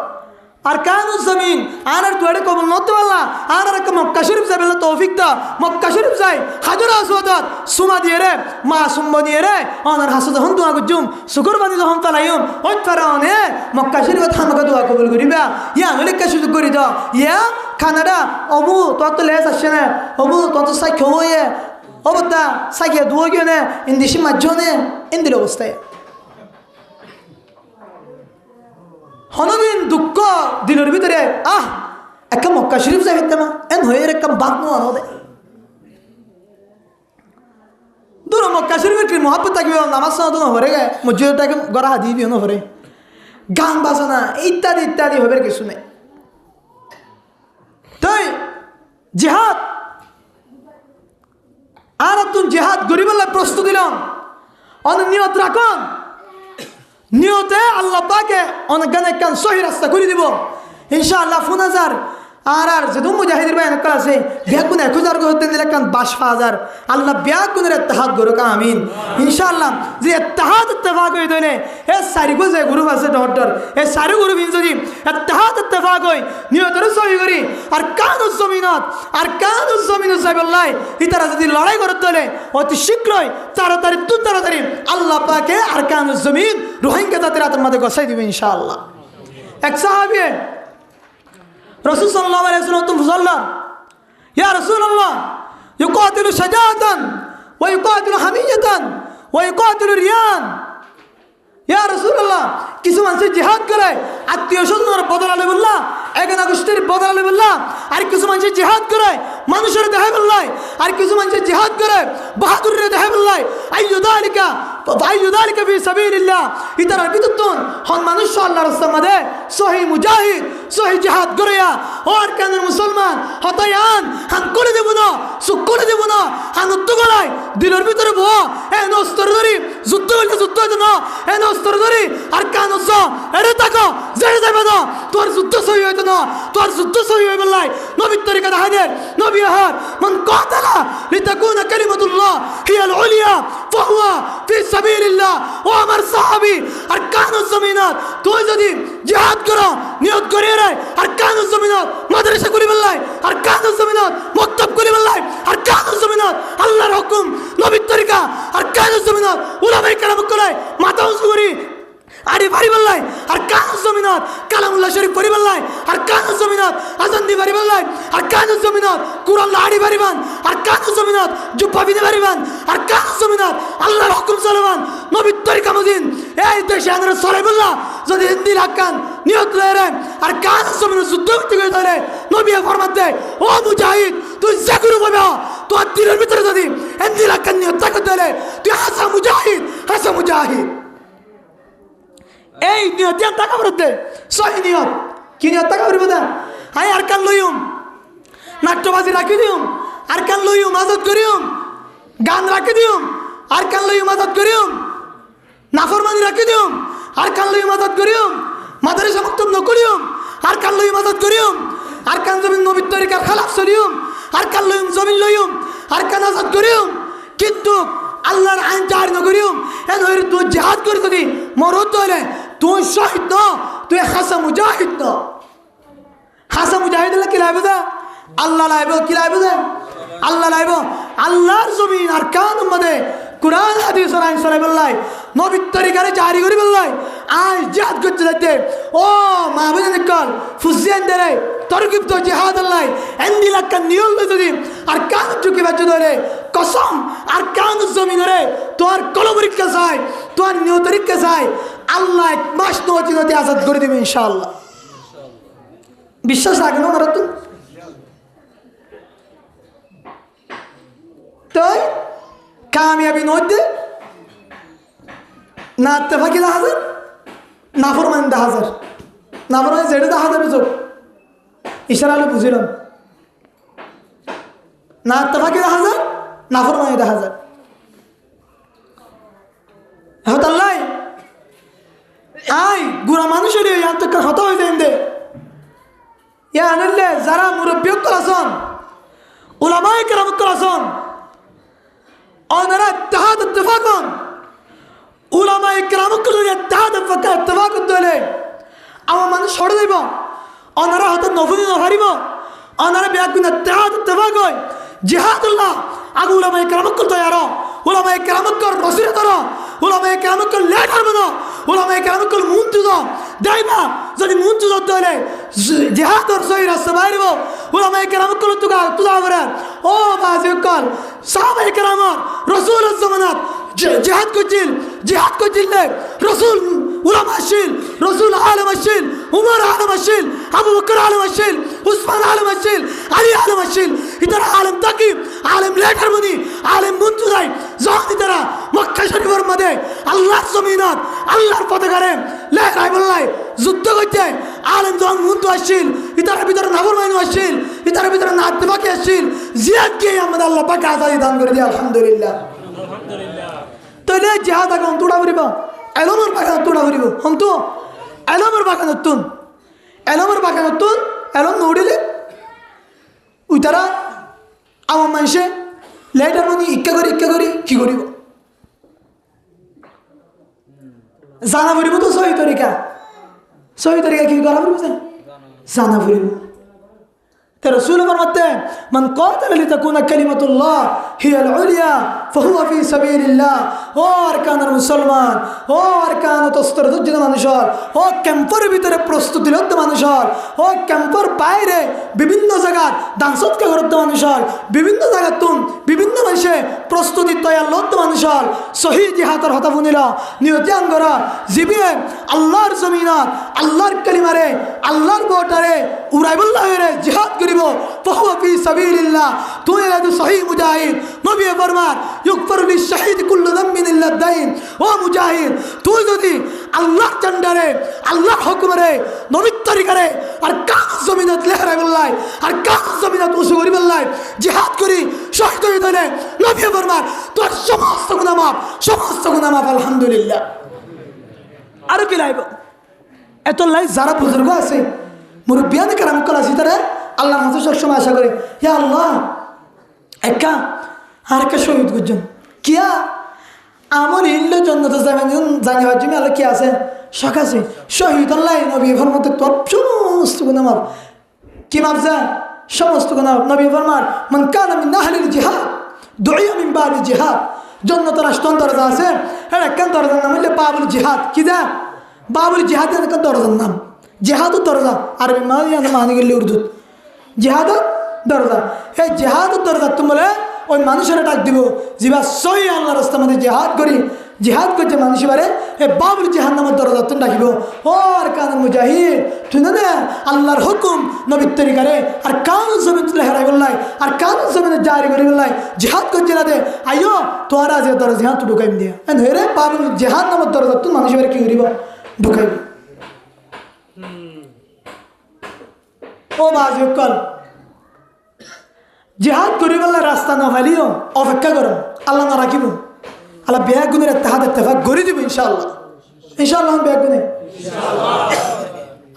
আর কানুজ জমিন আর তুয়ারে কবুল নতো আল্লাহ আর মক্কা শরীফ যাবে তৌফিক দা মক্কা শরীফ যাই হাজর আসওয়াদত সুমা দিয়ে রে মাসুম বনিয়ে রে অনার হাসু যখন দোয়া করজুম শুকর বানি যখন পালাইম ওই ফারাওনে মক্কা শরীফত হামকা দোয়া কবুল করিবা ইয়া হলিকা সুযোগ করি দাও ইয়া খানাডা অবু তত লেস আসছে না অবু তত সাই খোয়ে অবতা সাইকে দুয়া গিয়ে না ইন্দিশি মাঝনে ইন্দির অবস্থায় হনদিন দুঃখ দিনের ভিতরে একটা মক্কা শরীফ যাই না এন হয়ে একটা বাদ নোয়ানো দেয় দূর মক্কা শরীফের কি মহাব্বত থাকবে নামাজ সালাত হরে গে মসজিদটাকে গড়া হাদি বিয়ে হরে গান বাজনা ইত্যাদি ইত্যাদি হবে কিছু নেই তাই জিহাদ আর তুম জিহাদ গরিবল্লাহ প্রস্তুত দিলাম নিয়ত রাখুন নিয়তে আল্লাহ পাকে অনেক গানে কান সহি রাস্তা করে দিব ইনশাআল্লাহ 5000 আর যেদুম মুজাহিদের ভাই অনেক আছে বেগুন 1000 করতে দিলে কান 5,000 আল্লাহ বেগুনের ইত্তেহাদ গরুকা আমিন ইনশাআল্লাহ যে ইত্তেহাদ ইত্তেফাক হই দনে এ সারি গো যে গ্রুপ আছে ডক্টর এ সারি গ্রুপ যদি ইত্তেহাদ ইত্তেফাক হই নিয়তের সহি করি আর কানুজ জমিনত সাইবুল্লাহ ইতারা যদি লড়াই করতে হলে অতি শীঘ্রই তাড়াতাড়ি আল্লাহ পাকে আর কানুজ জমিন রোহিঙ্গা জাতির হাতের মধ্যে গছাই দিবে ইনশাআল্লাহ এক সাহাবী রাসূল সাল্লাল্লাহু আলাইহি ওয়াসাল্লাম বললেন, ইয়া রাসূলুল্লাহ, ইউকাতিলু শাজাআতান ওয়া ইউকাতিলু হামিয়াতান ওয়া ইউকাতিলু রিয়ান। ইয়া রাসূলুল্লাহ, কিছু মানুষ জিহাদ করে আত্মীয় স্বজনের বদলালে বললাম, এখানে গোষ্ঠীর বদলালে বললাম, আর কিছু মানুষ জিহাদ করে মানুষের দেহে বললাই, আর কিছু মানুষ জিহাদ করে বাহাদুরের দেহে বললাই। আইয়ুদালিকা ফি সাবিলিল্লাহ। ইতারার বিদ্যুৎ হন মানুষ আল্লাহর রাস্তার মধ্যে সহি মুজাহিদ সহি জিহাদ করিয়া ওর কেন্দ্রের মুসলমান হতায়ান হান করে দেব না, সুখ করে দেব না, হান উত্তর গলায় দিলের ভিতরে বহ এ নস্তর ধরি যুদ্ধ হইলে যুদ্ধ হইতো না, এ নস্তর ধরি আর কান হচ্ছ এরে তাকো জেরে যাবে না, তোর যুদ্ধ সহি হইতো না, তোর যুদ্ধ সহি হয়ে বললাই। নবীর তরিকা দেখাদের নবী আহার মান কাতালা লিতাকুনা কালিমাতুল্লাহ হিয়াল উলিয়া ফাহুয়া ফি সাবিলিল্লাহ। ও আমার সাহাবী, আর কানুজ জমিনাত তুই যদি জিহাদ করো নিয়ত করিয়ে রে, আর কানুজ জমিনাত মাদ্রাসা করি বললাই, আর কানুজ জমিনাত মক্তব করি বললাই, আর কানুজ জমিনাত আল্লাহর হুকুম নবীর তরিকা, আর কানুজ জমিনাত উলামায়ে কেরাম করে মাথা উঁচু করি আড়ি ভারি বললাই, আর কানুজ জমিনাত কালামুল্লাহ শরীফ পড়ি বললাই, আর কানুজ জমিনাত আজান দি ভারি বললাই, আর কানুজ জমিনাত কুরআন আড়ি ভারিবান, আর কানুজ জমিনাত জুব্বা বিদে ভারিবান, আর কানুজ জমিনাত আল্লাহর হুকুম চলবান নবীর তরিকা মদিন এই দেশে আনরে চলে বললা। যদি হিন্দি রাখান নিয়ত লয়ে আর কানুজ জমিনাত যুদ্ধ করতে গিয়ে ধরে নবী ফরমাতে, ও মুজাহিদ তুই যে কোনো ভাবে তোর দিলের ভিতরে যদি হিন্দি রাখান নিয়ত থাকে তাহলে তুই হাসা মুজাহিদ, হাসা মুজাহিদ। এই নিয়ত দিয়া টাকা বরতে সহি নিয়ত কি নিয়ত টাকা বরবে দা আই আর কান লইম নাট্যবাজি রাখি দিম, আর কান লইম আজাদ করিম, গান রাখি দিম, আর কান লইম আজাদ করিম, নাফরমানি রাখি দিম, আর কান লইম আজাদ করিম, মাদ্রাসা মক্তব নকরিম, আর কান লইম আজাদ করিম, আর কান জমিন নবীর তরিকার খেলাফ চলিম, আর কান লইম জমিন লইম, আর কান আজাদ করিম। কিন্তু আল্লাহর আইন জারি নকরিম এন হইরে তুই জিহাদ করে যদি মরদ হলে তুই শহীদ ন, তুই হাসা মুজাহিদ ন। হাসা মুজাহিদ হলে কি লাইব দা আল্লাহ লাইব, কি লাইব দা আল্লাহ লাইব। আল্লাহর জমিন আর কান মধ্যে কুরআন হাদিস আর আইন সরাই বললাই, নবীর তরিকারে জারি করি বললাই, আজ জিহাদ করতে যাইতে ও মাহবুবের কল ফুসিয়ান দেরে তরকিব তো জিহাদ আল্লাহ এন্দি লাক্কা নিয়ল যদি আর কান চুকি বাচ্চা ধরে কসম আর কান জমিন রে তোর কলবরিকা চাই, তোর নিয়তরিকা চাই, আল্লাহ এক মাস নতি নতি আজাদ করে দিবে ইনশাআল্লাহ। বিশ্বাস রাখেন ওনারা তো তাই কামিয়াবি নদে না ইত্তেফাকি 10,000 নাফরমান 10,000 নাফরমান যেটা 10,000 যোগ ইশারা আলো বুঝিলাম না ইত্তেফাকি 10,000 নাফরমান 10,000 হতাল্লাই আই গুড়া মানুষের হতা হয়ে যায় দে ইয়া আনলে যারা মুরব্বী করাছন উলামায়ে কেরাম করাছন ওনারা ইত্তেহাদ ইত্তেফাকন উলামায়ে কেরাম করে ইত্তেহাদ ইত্তেফাক দলে আমার মানুষ ছড়ে দেব ওনারা হয়তো নফলি নহারিব ওনারা ব্যাগুন ইত্তেহাদ ইত্তেফাক হয় জিহাদুল্লাহ আগে উলামায়ে কেরাম করতে আরো উলামায়ে কেরাম কর রসিরে ধরো উলামায়ে কেরাম কর লেটার বানো উলামায়ে কেরাম কর মুনতুজ দাইবা যদি মুনতুজ দলে জিহাদর সহি রাস্তা বাইরব উলামায়ে কেরাম কর তুগা করে ও বাজি কর সাহাবায়ে কেরাম রাসূলুল্লাহ জামানাত জিহাদ করছিল রসুল উলামা আসিল, রসুল আলম আসিল, উমর আলম আসিল, আবু বকর আলম আসিল, উসমান আলম আসিল, আলী আলম আসিল। ইতারা আলম তাকি আলম লেটার মনি আলম মুন্তু যায় যখন ইতারা মক্কা শরীফের মধ্যে আল্লাহর জমিনত আল্লাহর পতাকারে লেখাই বললাই যুদ্ধ করতে আলম যখন মুন্তু আসিল ইতার ভিতরে নাফরমানি আসিল, ইতার ভিতরে নাতবাকি আসিল, জিয়াদকে আমাদের আল্লাহ পাক আজাদি দান করে দিয়ে আলহামদুলিল্লাহ। তাহলে জিহাদ আগে অন্তরা করিব এলমের বাগান তোড়া করিব হন্তু এলমের বাগান তুন এলমের বাগান তুন এলম নড়িলে ওই তারা আমার মানুষে লেটার মানে ইচ্ছা করি কি করিব জানা ফুরিব তো সহি তরিকা কি করা ফুরিব জানা ফুরিব। رسول فرمته من قاتل لتكون كلمة الله هي العليا ফাহুয়া ফি সাবিলিল্লাহ। ও আরকানের মুসলমান, ও আরকানত অস্ত্রসজ্জিত মানুষ, ও ক্যাম্পের ভিতরে প্রস্তুতিরত মানুষ, ও ক্যাম্পের বাইরে বিভিন্ন জায়গার দান সৎকার করত মানুষ, বিভিন্ন জায়গার তুম বিভিন্ন মানুষে প্রস্তুতি তৈয়ার লত মানুষ সহি জিহাদের হতা বুনিল নিয়তিয়ান করা জিবিয়ে আল্লাহর জমিনত আল্লাহর কালিমারে আল্লাহর বোটারে উড়াইবুল্লাহরে জিহাদ করিব ফাহুয়া ফি সাবিলিল্লাহ। তুই এলাদু সহি মুজাহিদ নবী ফরমান ইগফার লিশ-শাহীদ কুল্লু যামবিন ইল্লা দাইন। ও মুজাহিদ, তুই যদি আল্লাহর চন্ডারে আল্লাহর হুকুমে নবীর তরিকারে আর কাজ জমিনত লেহরাইবুল্লাহ আর কাজ জমিনত উসু করিবুল্লাহ জিহাদ করি শহীদ হয়ে গেলে নবী ফরমান তোর সমস্ত গুনাহ মাফ, সমস্ত গুনাহ মাফ। আলহামদুলিল্লাহ। আর কি লাইব এত লাই যারা বুজুর্গ আছে মুরব্বিয়ান কেরাম কল আছে তারা আল্লাহর কাছে সবসময় আশা করে ইয়া আল্লাহ একা আর কে শহীদ করছেন কিয়া আমল ইল্লে জন্নত যাবেন জানিবার জন্য আল্লাহ কি আছে শখ আছে শহীদ আল্লাহ নবী ফরমাতে তোর সমস্ত গুনাহ মাফ। কি মাফ যায়? সমস্ত গুনাহ। নবী ফরমান মান কানা মিন আহলিল জিহাদ দুইয়া মিন বাবিল জিহাদ। জন্নতের রাষ্ট্র দরজা আছে, হ্যাঁ কেন দরজার নাম হইলে বাবুল জিহাদ। কি যা বাবুল জিহাদ কেন দরজার নাম? জেহাদও দরজা আরবি মানে গেলে উর্দু জেহাদও দরজা। এই জেহাদও দরজা তুমি বলে ওই মানুষেরা ডাক দিব জিবা সহি আল্লাহ রাস্তার মধ্যে জেহাদ করি জিহাদ করছে মানুষ এবারে এই বাবুল জিহাদ নামের দরজা তুমি ডাকিব। ও আর কান মুজাহিদ তুই না আল্লাহর হুকুম নবীর তরিকারে আর কান জমিন তুলে হেরাই বললাই আর কান জমিনে জারি করি বললাই জিহাদ করছে না দে আইও তোর আজ দরজা জিহাদ তুই ঢুকাইম দিয়া রে বাবুল জেহাদ নামের দরজা তুই মানুষ এবারে কি করিব ঢুকাইব। ও বাজি কল জিহাদ করি বললে রাস্তা না ফাইলিও অপেক্ষা করো আল্লাহ না রাখিব আল্লাহ বেয়া গুণের ইত্তেহাদ ইত্তেফাক করে দিব ইনশাআল্লাহ। ইনশাআল্লাহ বেয়া গুণে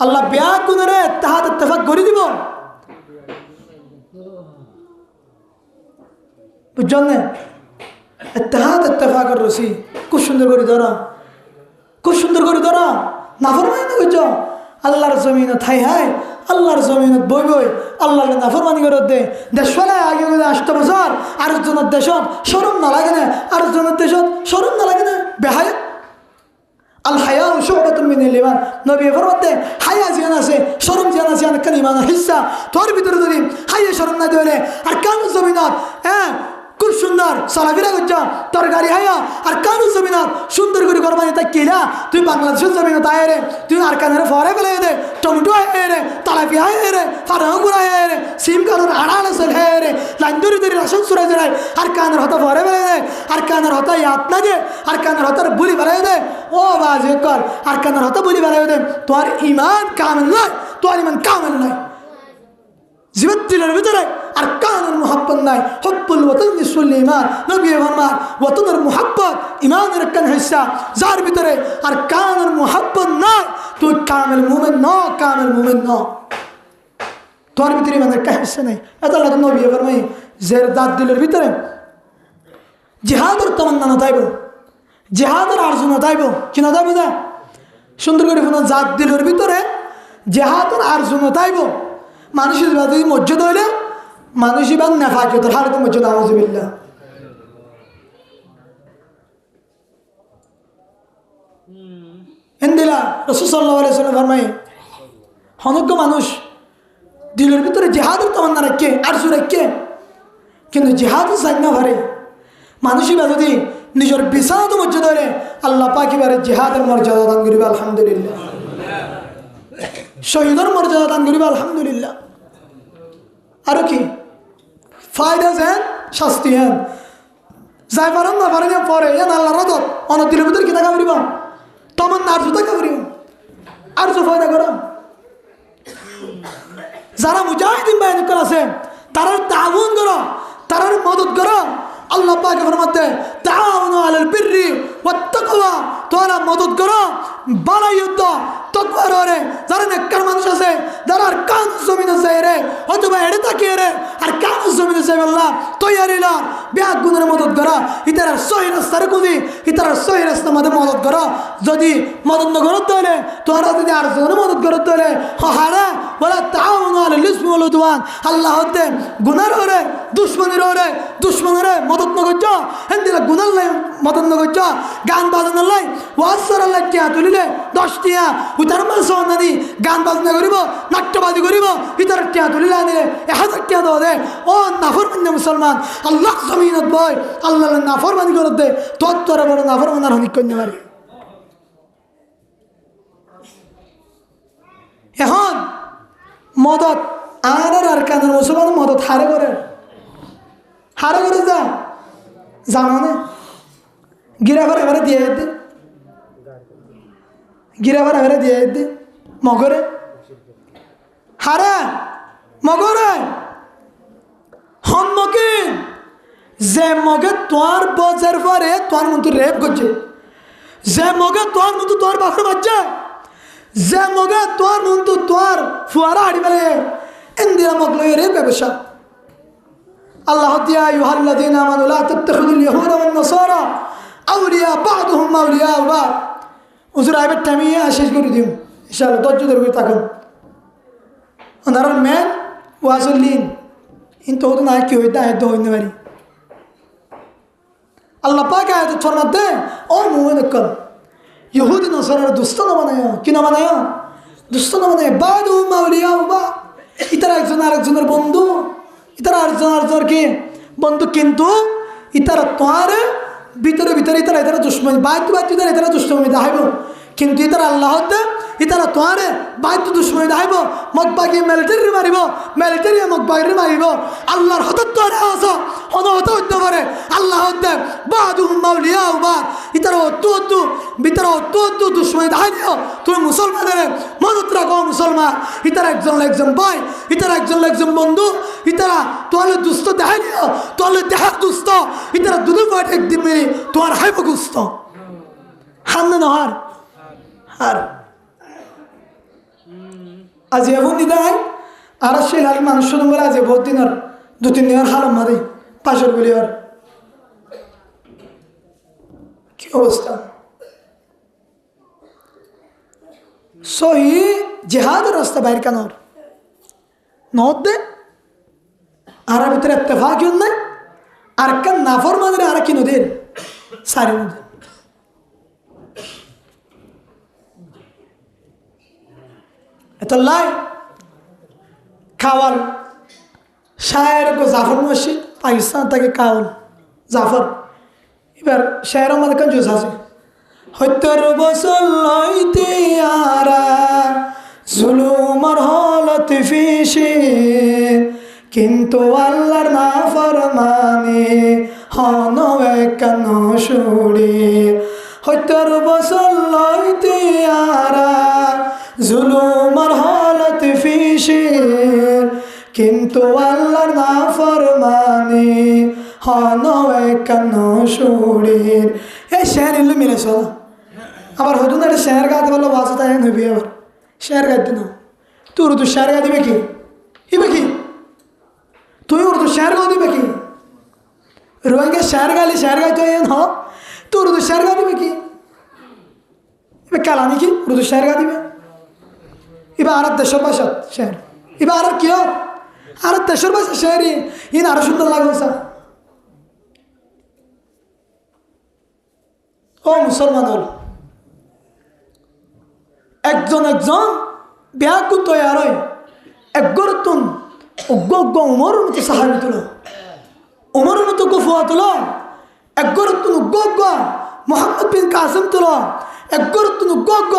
আল্লাহ বেয়া গুণের ইত্তেহাদ ইত্তেফাক করে দিব বুঝছেন না? ইত্তেহাদ ইত্তেফাকের রশি খুব সুন্দর করে ধরা, খুব সুন্দর করে ধরা। নাফরমানি না করছ আল্লাহর জমিন থাই হাই আল্লাহর জমিন বই বই আল্লাহর নাফরমানি করে দে দেশ ফেলায় আগে 8 বছর আরেকজনের দেশত শরম না লাগে না, আরেকজনের দেশত শরম না লাগে না বেহায়। আল হায়া শুবাতুম মিনাল ঈমান। নবী ফরমাতে হায়া জিয়ান আছে শরম জিয়ান আছে অনেক ইমানের হিস্সা। তোর ভিতরে যদি হায়া শরম না দিলে আর কান জমিনত হ্যাঁ খুব সুন্দর চলাফেরা করছ তোর গাড়ি হায়া আর কানু জমিনত সুন্দর করে গরমানি তাই কিলা তুই বাংলাদেশের জমিনত আয় রে তুই আর কানের ফরে ফেলে দে টমেটো আয় রে তালাপি আয় রে ফারাগুড়া আয় রে সিম কানের আড়াল আসল হে রে লাইন ধরে ধরে রাশন সুরাই জড়াই আর কানের হতা ফরে ফেলে দে আর কানের হতা ইয়াত না দে আর কানের হতার বুলি ফেলাই দে। ও বাজে কর আর কানের হতা বুলি ফেলাই দে তোর ইমান কামেল নয়, তোর ইমান কামেল নয়। জীবত দিলের ভিতরে আর কানের মুহাব্বত নাই। হব্বুল ওয়াতন নিসফুল ঈমান। নবী ফরমান ওয়াতনের মুহাব্বত ঈমানের একটা হিস্সা। যার ভিতরে আর কানের মুহাব্বত নাই তুই কামেল মুমিন ন, কামেল মুমিন ন। তোর ভিতরে ঈমানের একটা হিস্সা নাই। এত আল্লাহ নবী ফরমাই জের দাঁত দিলের ভিতরে জিহাদের তামান্না না তাইব, জিহাদের আরজু না তাইব। কি না তাইব? যা সুন্দর করে ফোন জাত দিলের ভিতরে জিহাদের আরজু না তাইব। মানুষের যদি মসজিদ হইলে মানুষই বা নেফাকিয়তের হারে তো মসজিদ আউযুবিল্লাহ। এন্দিলা রাসূল সাল্লাল্লাহু আলাইহি ওয়াসাল্লাম ফরমায় অনেক মানুষ দিলের ভিতরে জিহাদের তামান্না রাখে আরজু রাখে কিন্তু জিহাদও চাই না পারে। মানুষই বা যদি নিজের বিছানাতে মসজিদ হইলে আল্লাহ পাক এবারে জিহাদের মর্যাদা দান করিবে আলহামদুলিল্লাহ, শহীদের মর্যাদা দান করিবে আলহামদুলিল্লাহ। আরো কি ফায়দা যেন শাস্তি হেন যাই পারেন না পারেন পরে এন আল্লাহ রদত অনেক দিলের ভিতরে কি টাকা করিব তখন আর জুতা করিব আর জো ফায়দা কর। যারা মুজাহিদিন বাহিনী আছে তারা তাআউন করো, তারা মদত করো। আল্লাহ পাক ফরমাতে তাআউনু আলাল বিররি ওয়াত তাকওয়া, তোমরা মদত করো ভালো যুদ্ধ তকবার ওরে যারা নেককার মানুষ আছে যারা আর কান জমিন আছে রে অথবা এড়ে তাকিয়ে রে আর কান জমিন আছে বললা তৈয়ারিলা ব্যাগ গুণের মদত করা ইতার সহি রাস্তার কুদি ইতার সহি রাস্তার মধ্যে মদত করা যদি মদত করতে হলে তোরা যদি আর জনের মদত করতে হলে হারা বলা তাআউনু আলাল ইসমি ওয়াল উদওয়ান আল্লাহ হতে গুনার ওরে দুশমনের মদত নগজ হেন্দিলা গুনার লাই মদত নগজ গান বাজানোর লাই ওয়াসার আল্লাহ টিয়া তুলিলে 10 টিয়া উতার মাল সোনাদি গান বাজনা করিব নাট্যবাদী করিব ইতার টিয়া তুলিলে আনিলে 1000 টিয়া দাও দে ও নাফরমান মুসলমান আল্লাহ জমিনত বয় আল্লাহ নাফরমানি করে দে তোর বড় নাফরমানার হনিক কন্যা মারি এখন মদত আর কানের মুসলমান মদত হারে করে যা জানো না গিরাফার এবারে দিয়ে দে মগরে হারে মগরে হনমকিন যে মগে তোর বজার পরে তোর মতো রেপ করছে যে মগে তোর মতো তোর বাপের বাচ্চা যে মগে তোর মতো তোর ফুয়ারা হাড়ি বেড়ে ইন্দিরা মগলো রেপ ব্যবসা আল্লাহ দিয়া আইয়ুহাল্লাযীনা আমানু লা তাত্তাখিযুল ইয়াহুদা ওয়ান নাসারা আউলিয়া বা'দুহুম আউলিয়া বা'দ হুজুর আইবে টাইমিয়া শেষ করে দিও ইনশাআল্লাহ ধৈর্য ধরে থাকুন ওনার মেন ওয়াজুলিন কিন্তু ওদের না কি হইতা আয়াত হইতে পারি আল্লাহ পাক আয়াত ফরমাতে ও মুমিন কল ইহুদি নাসারার দুষ্ট না বানায় কি না বানায় দুষ্ট না বানায় বা'দুহুম আউলিয়া বা'দ ইতারা একজন আরেকজনের বন্ধু ইতারা আরেকজনের কি বন্ধু কিন্তু ইতারা তোমার ভিতরে ইতারা দুশ্মনী বাইতু ইতারা দুশ্মনী দেখাইব কিন্তু ইতারা আল্লাহ ইতারা তোমার বাইতু দুশ্মনী দেখাইব মগবাগি মিলিটারি মারিব মিলিটারি মগবাগি মারিব আল্লাহর হঠাৎ তো আস হত হতে পারে আল্লাহ বা'দুহুম আউলিয়া বা'দ ইতারা অতু ভিতরে দুশ্মনী দেখাই দিও তুমি মুসলমানের মদত রাখো মুসলমান ইতারা একজন ভাই ইতারা একজন বন্ধু ইতারা তোলে দুস্থ দেখাই দিও তোলে দেখার দুস্থ ইতারা দুধু পাঠে একদিন মেরে তোমার হাইব গুস্ত হামনে নহার হার আজ এখন দিদাই আর সেই লাল মানুষ বলে আজ বহুত দিনের 2-3 দিনের হালম মারে পাশের বলি আর কি অবস্থা সহি জেহাদের রাস্তা বাইর কানোর নদ দে আর ভিতরে ইত্তেফাক নাই আর কান নাফরমানের আর কি নদীর সারি নদী এত লাই খাওয়াল শায়ের গো জাফর মসজিদ পাকিস্তান থেকে কাউল জাফর এবার শায়ের আমাদের কোন জোস আছে 70 বছর লইতে আরা জুলুমর হলত ফিশে কিন্তু আল্লাহর নাফরমানি হনবে কেন শুড়ি 70 বছর লইতে আরা জুলুমর হলত ফিশে কিন্তু আল্লাহর নাফরমানি হনবে কেন শুড়ি এই শের ইল্লু মিলেছ আবার হতুন একটা শের গাইতে বললো বাসা তাই নবি আবার শের গাইতে না তুই উর্দু শের গা দিবে কি কি তুই উর্দু শের গা দিবে কি রোহিঙ্গা শের গাইলে শের গাইতে ন তুই উর্দু শের গা দিবে কি এবার কালানি কি উর্দু শের গা দিবে এবার আর দেশের ভাষা শের এবার আর কি আর দেশের ভাষা শের ইন আরো সুন্দর লাগবে স্যার ও মুসলমান হল একজন ব্যাগ তৈয়ার হয় একগরতুন অজ্ঞ উমরের মতো সাহাবি তুলো উমরের মতো গুফুয়া তুলো একগরতুন অজ্ঞ মোহাম্মদ বিন কাসিম তুলো একগরতুন অজ্ঞ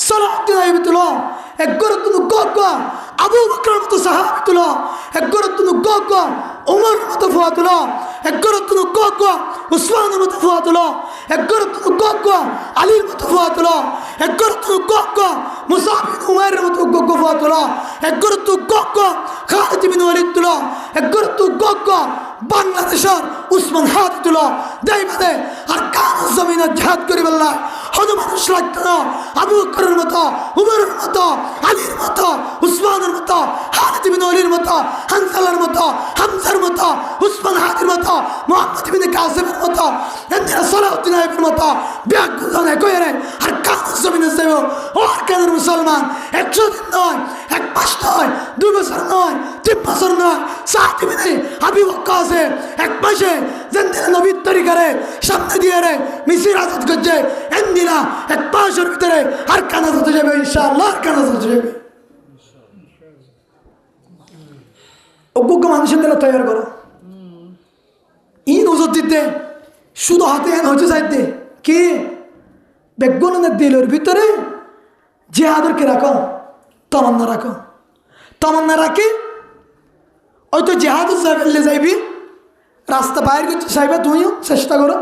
সালাউদ্দিন আইয়ুবী তুলো একগরতুন অজ্ঞ আবু বকরের মতো সাহাবি তুলো একগরতুন অজ্ঞ উমরের মতো ফুয়া তুলো একগরতুন অজ্ঞ উসমানের মতো ফুয়া তুলো একগরতুন অজ্ঞ আলীর মতো ফুয়া তুলো একগরতুন অজ্ঞ মুসাব বিন উমাইরের মতো অজ্ঞ ফুয়া তুলো একগরতুন অজ্ঞ খালিদ বিন ওয়ালিদ তুলো একগরতুন অজ্ঞ বাংলাদেশের উসমান হাদিতুল্লাহ দেইবাদে আর কান জমিনে জিহাদ করি বললা হদ মানুষ লাগতো না আবু বকরের মতো উমরের মতো আলীর মতো উসমানের মতো খালিদ বিন ওয়ালির মতো হানজালার মতো হামজার মতো উসমান হাদির মতো মুহাম্মদ বিন কাসিমের মতো এন্দিরা সালাউদ্দিন আইবের মতো ব্যাগগুলো কইরে আর কান জমিনে যাইব ও আর কানের মুসলমান 100 দিন নয় 1 মাস নয় 2 বছর নয় 3 বছর নয় 7 দিনে আবু বকর 1 মাসে জিন্দিরা নবীর তরিকারে সামনে দিয়ে রে মিসির আজাদ করছে এন্দিরা 1 মাসের ভিতরে আর কানা হতে যাবে ইনশাআল্লাহ আর কানা হতে যাবে অজ্ঞ মানুষের দ্বারা তৈরি করো ইন ওজত দিতে শুধু হাতে এন হচ্ছে চাইতে কি বেগুনের দিলের ভিতরে জিহাদকে রাখো তমন্না রাখো তমন্না রাখি ওই তো জিহাদ যাইবি রাস্তা বাইর করতে চাইবে তুমিও চেষ্টা করো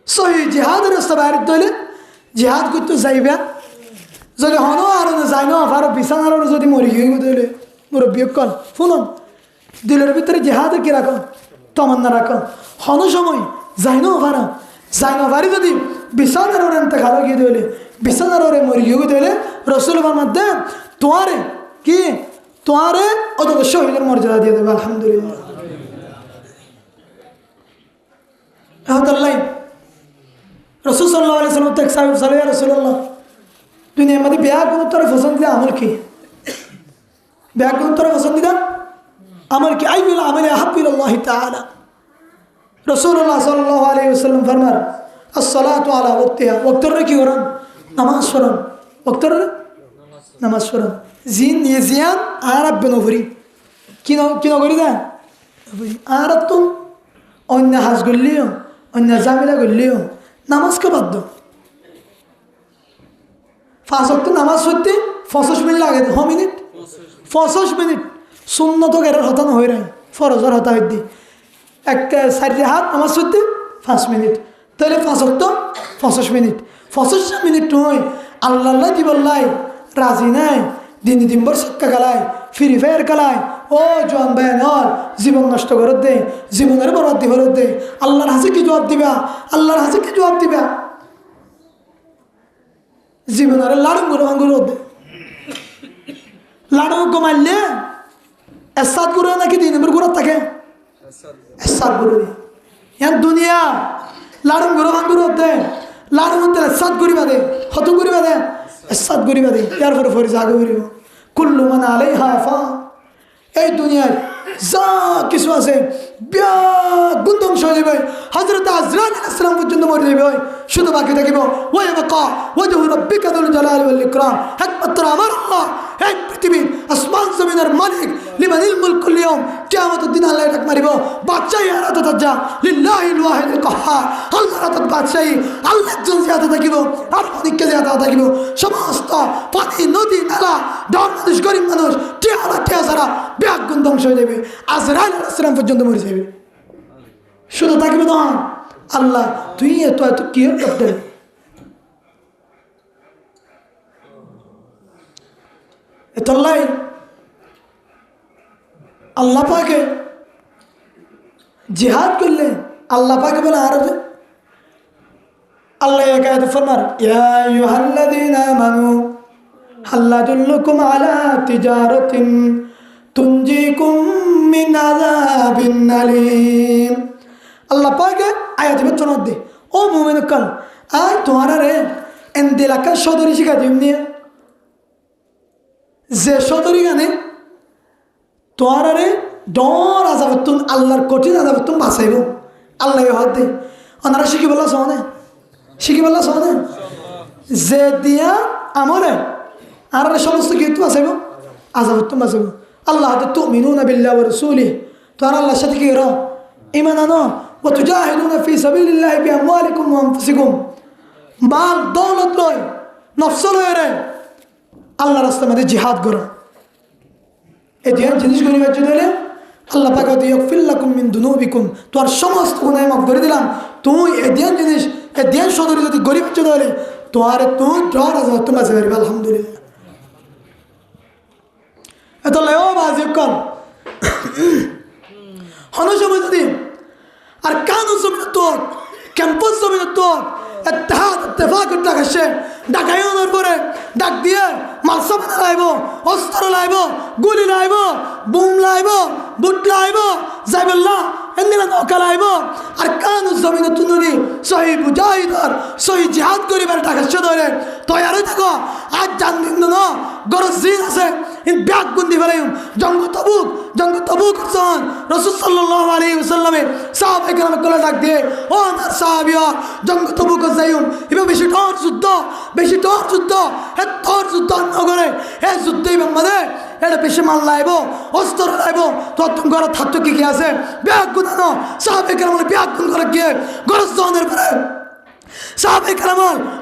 সহি জিহাদের রাস্তা বাইর তৈলে জিহাদ করতে যাইবে যদি হনো আর যাই না আরো বিছানার যদি মরি গিয়ে তৈলে মুরব্বী কল শুনুন দিলের ভিতরে জিহাদে কি রাখো তমন্না রাখো হনো সময় যাই না ভারি যদি বিছানার ওর এনতে খালো গিয়ে তৈলে বিছানার ওরে মরি গিয়ে তৈলে রসুল মধ্যে তোমারে কি তোমারে অত শহীদের মর্যাদা দিয়ে দেবে আলহামদুলিল্লাহ রসুল সাল্লাহ আলি সাল্লাম এক সাহেব সালিয়া রসুল্লাহ দুনিয়ার মধ্যে ব্যাগ গুণোত্তর পছন্দিদা আমল কি ব্যাগ গুণোত্তর পছন্দিদা আমল কি আইবিল আমলে আহাবিল্লাহ তাআলা রসুল্লাহ সাল্লাহ আলাইহি ওয়াসাল্লাম ফরমার আসসালাতু আলা ওয়াক্তিহা ওয়াক্তরে কি করেন নামাজ পড়েন ওয়াক্তরে নামাজ পড়েন জিন জিয়ান আরব নগরী কি নগরী দা আর তো অন্য হাজ করলেও অন্য জামিলা করলেও নামাজকে বাধ্য 5 ওয়াক্ত নামাজ পড়তে 65 মিনিট লাগে 65 মিনিট সুন্নত গেরের হতানো হয়ে রায় ফরজর হতা হইতে এক 4 হাত নামাজ পড়তে 5 মিনিট তাহলে 5 ওয়াক্ত 65 মিনিট 65 মিনিট নয় আল্লাহ দিবল্লাই রাজি নাই দিন ভর সক্কা গালায় ফ্রি ফায়ার খেলায় ও জোয়ান বায়ান হল জীবন নষ্ট করে দে জীবনের বরবাদ দি ফেরত দে আল্লাহর হাসে কি জবাব দিবা আল্লাহর হাসে কি জবাব দিবা জীবনের লাড়ুঙ্গুলো ভাঙ্গুলো দে লাড়ুঙ্গ মারলে এসাদ গুরু নাকি 2 নম্বর গুরু থাকে এসাদ গুরু ইয়ান দুনিয়া লাড়ুঙ্গুলো ভাঙ্গুলো দে লাড়ুঙ্গুতে এসাদ করিবা দে হত করিবা দে এসাদ করিবা দে ইয়ার পরে ফরি জাগ করিব কুল্লু মান আলাইহা ফা এই দুনিয়ার যা কিছু আছে ব্যাগুন ধ্বংস হয়ে যাবে হযরত আজরাইল আলাইহিস সালাম পর্যন্ত মরে যাবে শুধু বাকি থাকিব ওয়া বাকা ওয়াজহু রাব্বিকা যুল জালালি ওয়াল ইকরাম একমাত্র আমার আল্লাহ এই পৃথিবীর আসমান জমিনের মালিক লিমানিল মুলকুল ইয়াউম কিয়ামতের দিন আল্লাহ ডাক মারিব বাদশাহী আরাত তাজা লিল্লাহিল ওয়াহিদুল কাহ্হার আল্লাহর রাত বাদশাহী আল্লাহ জন জিয়াদা থাকিব আর অনেককে জিয়াদা থাকিব সমস্ত পানি নদী নালা দর মানুষ গরিব মানুষ টিয়ারা টিয়া সারা ব্যাগুন ধ্বংস হয়ে যাবে আজরাইল আলাইহিস সালাম পর্যন্ত মরে যাবে শুধু থাকিবে না আল্লাহ তুই এত কি করতে এতলাই আল্লাহ পাকে জিহাদ করলে আল্লাহ পাকে বলে আরবে আল্লাহ এক আয়াতে ফরমান ইয়া আইয়ুহাল্লাযীনা আমানু হাল আদুল্লুকুম আলা তিজারাতিন তুনজিকুম মিন আযাবিন আলীম আল্লাহ পাকে আয়াতে বচন দে ও মুমিন কল আই তোমারা রে এন্দিলাকা সদরি শিখা দিমনি যে সদরি গানে তোমারে ডর আজাবতুন আল্লাহর কঠিন আজাবতুন বাঁচাইব আল্লাহ হাত দে ওনারা শিখি বললা শোনে যে দিয়া আমরে আর সমস্ত কিছু বাঁচাইব আজাবতুন বাঁচাইব আল্লাহ হাতে তুমিনুনা বিল্লাহি ওয়া রাসূলিহি তোমরা আল্লাহর সাথে কি করো ঈমান আনো ওয়া তুজাহিদুনা ফি সাবিলিল্লাহি বিআমওয়ালিকুম ওয়া আনফুসিকুম মাল দৌলত লয় নফস লয় রে আল্লাহর রাস্তায় মধ্যে জিহাদ করো এই জিনিস করিবার জন্য আল্লাহ পাক ইয়াগফির লাকুম মিন দুনুবিকুম তোর সমস্ত গুনাহ মাফ করে দিলাম তুই এই জিনিস এই দিন সদরি যদি গরিব জন্য হলে তোর তুই ডর আছে তুমি বাঁচে পারবে আলহামদুলিল্লাহ এত লেও বাজি কল হন ইত্তেহাদ ইত্তেফাকের ডাক আসে ডাকাইনের পরে ডাক দিয়ে মালসামানা লাইব অস্ত্র লাইব গুলি লাইব বুম লাইব বুট লাইব যাইবল্লাহ এন্দিলা নৌকা লাইব আর কানু জমিনে তুনুনি সহি মুজাহিদর সহি জিহাদ করিবার ডাক আসে ধরে তৈরি থাকো আজ জানদিন ন গরজ জিন আছে ইন ব্যাগ গুন্দি ফেলাইম জঙ্গ তবুক করছেন রাসূল সাল্লাল্লাহু আলাইহি ওয়াসাল্লামে সাহাবায়ে কেরাম কলে ডাক দিয়ে ও আমার সাহাবিয়া জঙ্গ তবুক যাইম ইবে বেশি ঠোর যুদ্ধ হে তোর যুদ্ধ নগরে হে যুদ্ধই বাংলাদেশ এটা বেশি মাল লাইব অস্ত্র লাইব তোর তুমি ঘরে থাকতো কি আছে ব্যাগ গুনানো সাহাবায়ে কেরাম ব্যাগ গুন করে গিয়ে গরজ জনের পরে সাহাবায়ে কেরাম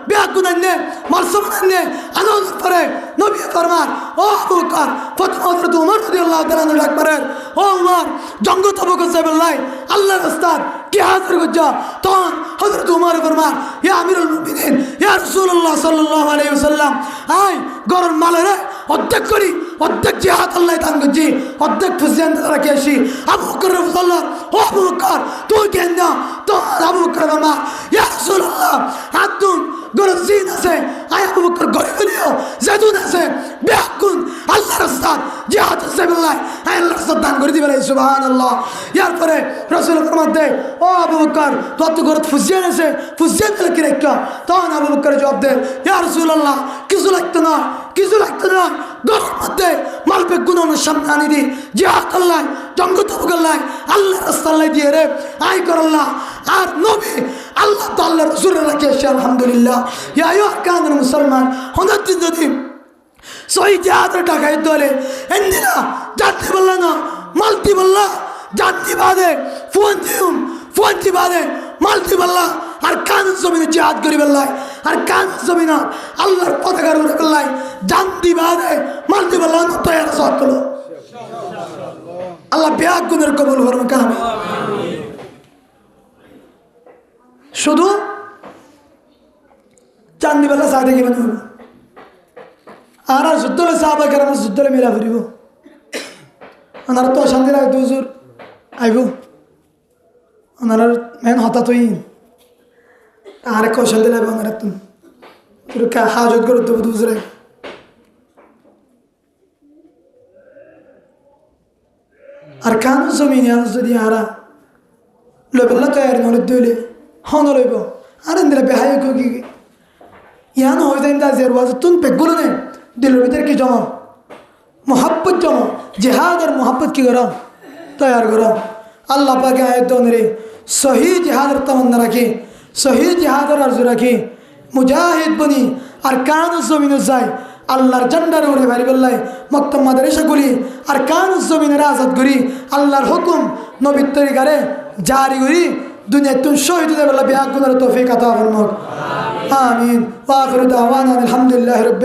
ব্যাগ গুনানে মালসামানে আনন্দ করে নবী ফরমান ও আবু বকর ফাতিমা হযরত ওমর রাদিয়াল্লাহু তাআলা ডাক মারেন ও ওমর জঙ্গ তবুক যাইবল্লাই আল্লাহর রাস্তায় কি হাজির গজ্জা তখন হযরত ওমর ফরমান ইয়া আমিরুল মুমিনিন ইয়া রাসূলুল্লাহ সাল্লাল্লাহু আলাইহি ওয়াসাল্লাম আই গরর মালেরে অর্ধেক জিহাদ আল্লাহ দান করছি অর্ধেক ফুজিয়ান রাখি আসি আবু বকর রাদিয়াল্লাহু ও আবু বকর তুই কেন না তো আবু বকর বাবা ইয়া রাসূলুল্লাহ আদুন গরর জিন আছে আই আবু বকর গরিবলিও জাদুন আছে বেকুন আল্লাহর রাস্তায় জিহাদ সাবিল্লাহ আই আল্লাহর রাস্তায় দান করে দিবেন সুবহানাল্লাহ ইয়ার পরে রাসূল ফরমান দে ও আবু বকর তো গরর ফুজিয়ান আছে ফুজিয়ান কি রাখা তখন আবু বকর জবাব দে ইয়া রাসূলুল্লাহ কিছু লাগতো না গরর মধ্যে মালবে গুনানোর সামনে আনি দি জিহাদ আল্লাহ জঙ্গ তবুক আল্লাহ আল্লাহর রাস্তায় দিয়ে রে আই কর আল্লাহ আর নবী আল্লাহ তো আল্লাহর রাসূলের রাখে আলহামদুলিল্লাহ ইয়া আইয়ুহাল মুসলমান হনাতিন যদি সহি জিহাদের টাকায় দলে এন্দিনা জাতি বললা না মালতি বললা জাতি বাদে ফুয়ান্তি বাদে মালতি বললা আর কান জমিনে জিহাদ করি বললাই আর কান জমিনা আল্লাহর পতাকার উপরে বললাই জাতি বাদে মালতি বললা না তৈরি সৎ হলো আল্লাহ ব্যাগ গুণের কবুল করুন কামে শুধু চান্দি বেলা সাথে কি বানাবো আর যুদ্ধলে সাহাবা কেরাম যুদ্ধলে মিলা ফুরিব ওনারা তো অশান্তি লাগে দুজোর আইব ওনারা মেন হঠাৎ আর এক অশান্তি লাগবে ওনারা তুমি হাজত করে দেবো দুজরে আর কান জমিনে যদি আরা লবেলা তৈরি নলে দইলে হন লইব আর দিলে বেহাই কি ইয়ান হয়ে যায় তা যে রোজ তুন পেগুলো নে দিলের ভিতরে কি জমা মোহাব্বত জমা জেহাদ আর মোহাব্বত কি করো তৈরি করো আল্লাহ পাকে আয়ত রে সহি জেহাদের তামান্না রাখি সহি জেহাদের আরজু রাখি মুজাহিদ বনি আর কান জমিনে যায় আল্লাহর জান্ডার উড়ে বাড়ি বললাই মক্তব মাদ্রাসাগুলি আর কান জমিনের আজাদ করি আল্লাহর হুকুম নবীর তরিকারে জারি করি দুনিয়া তুন শহীদ দেবেলা বিহাগুনের তৌফিক আতা ফরমাক আমিন ওয়া আখিরু দাওয়ানা আলহামদুলিল্লাহি রাব্বিল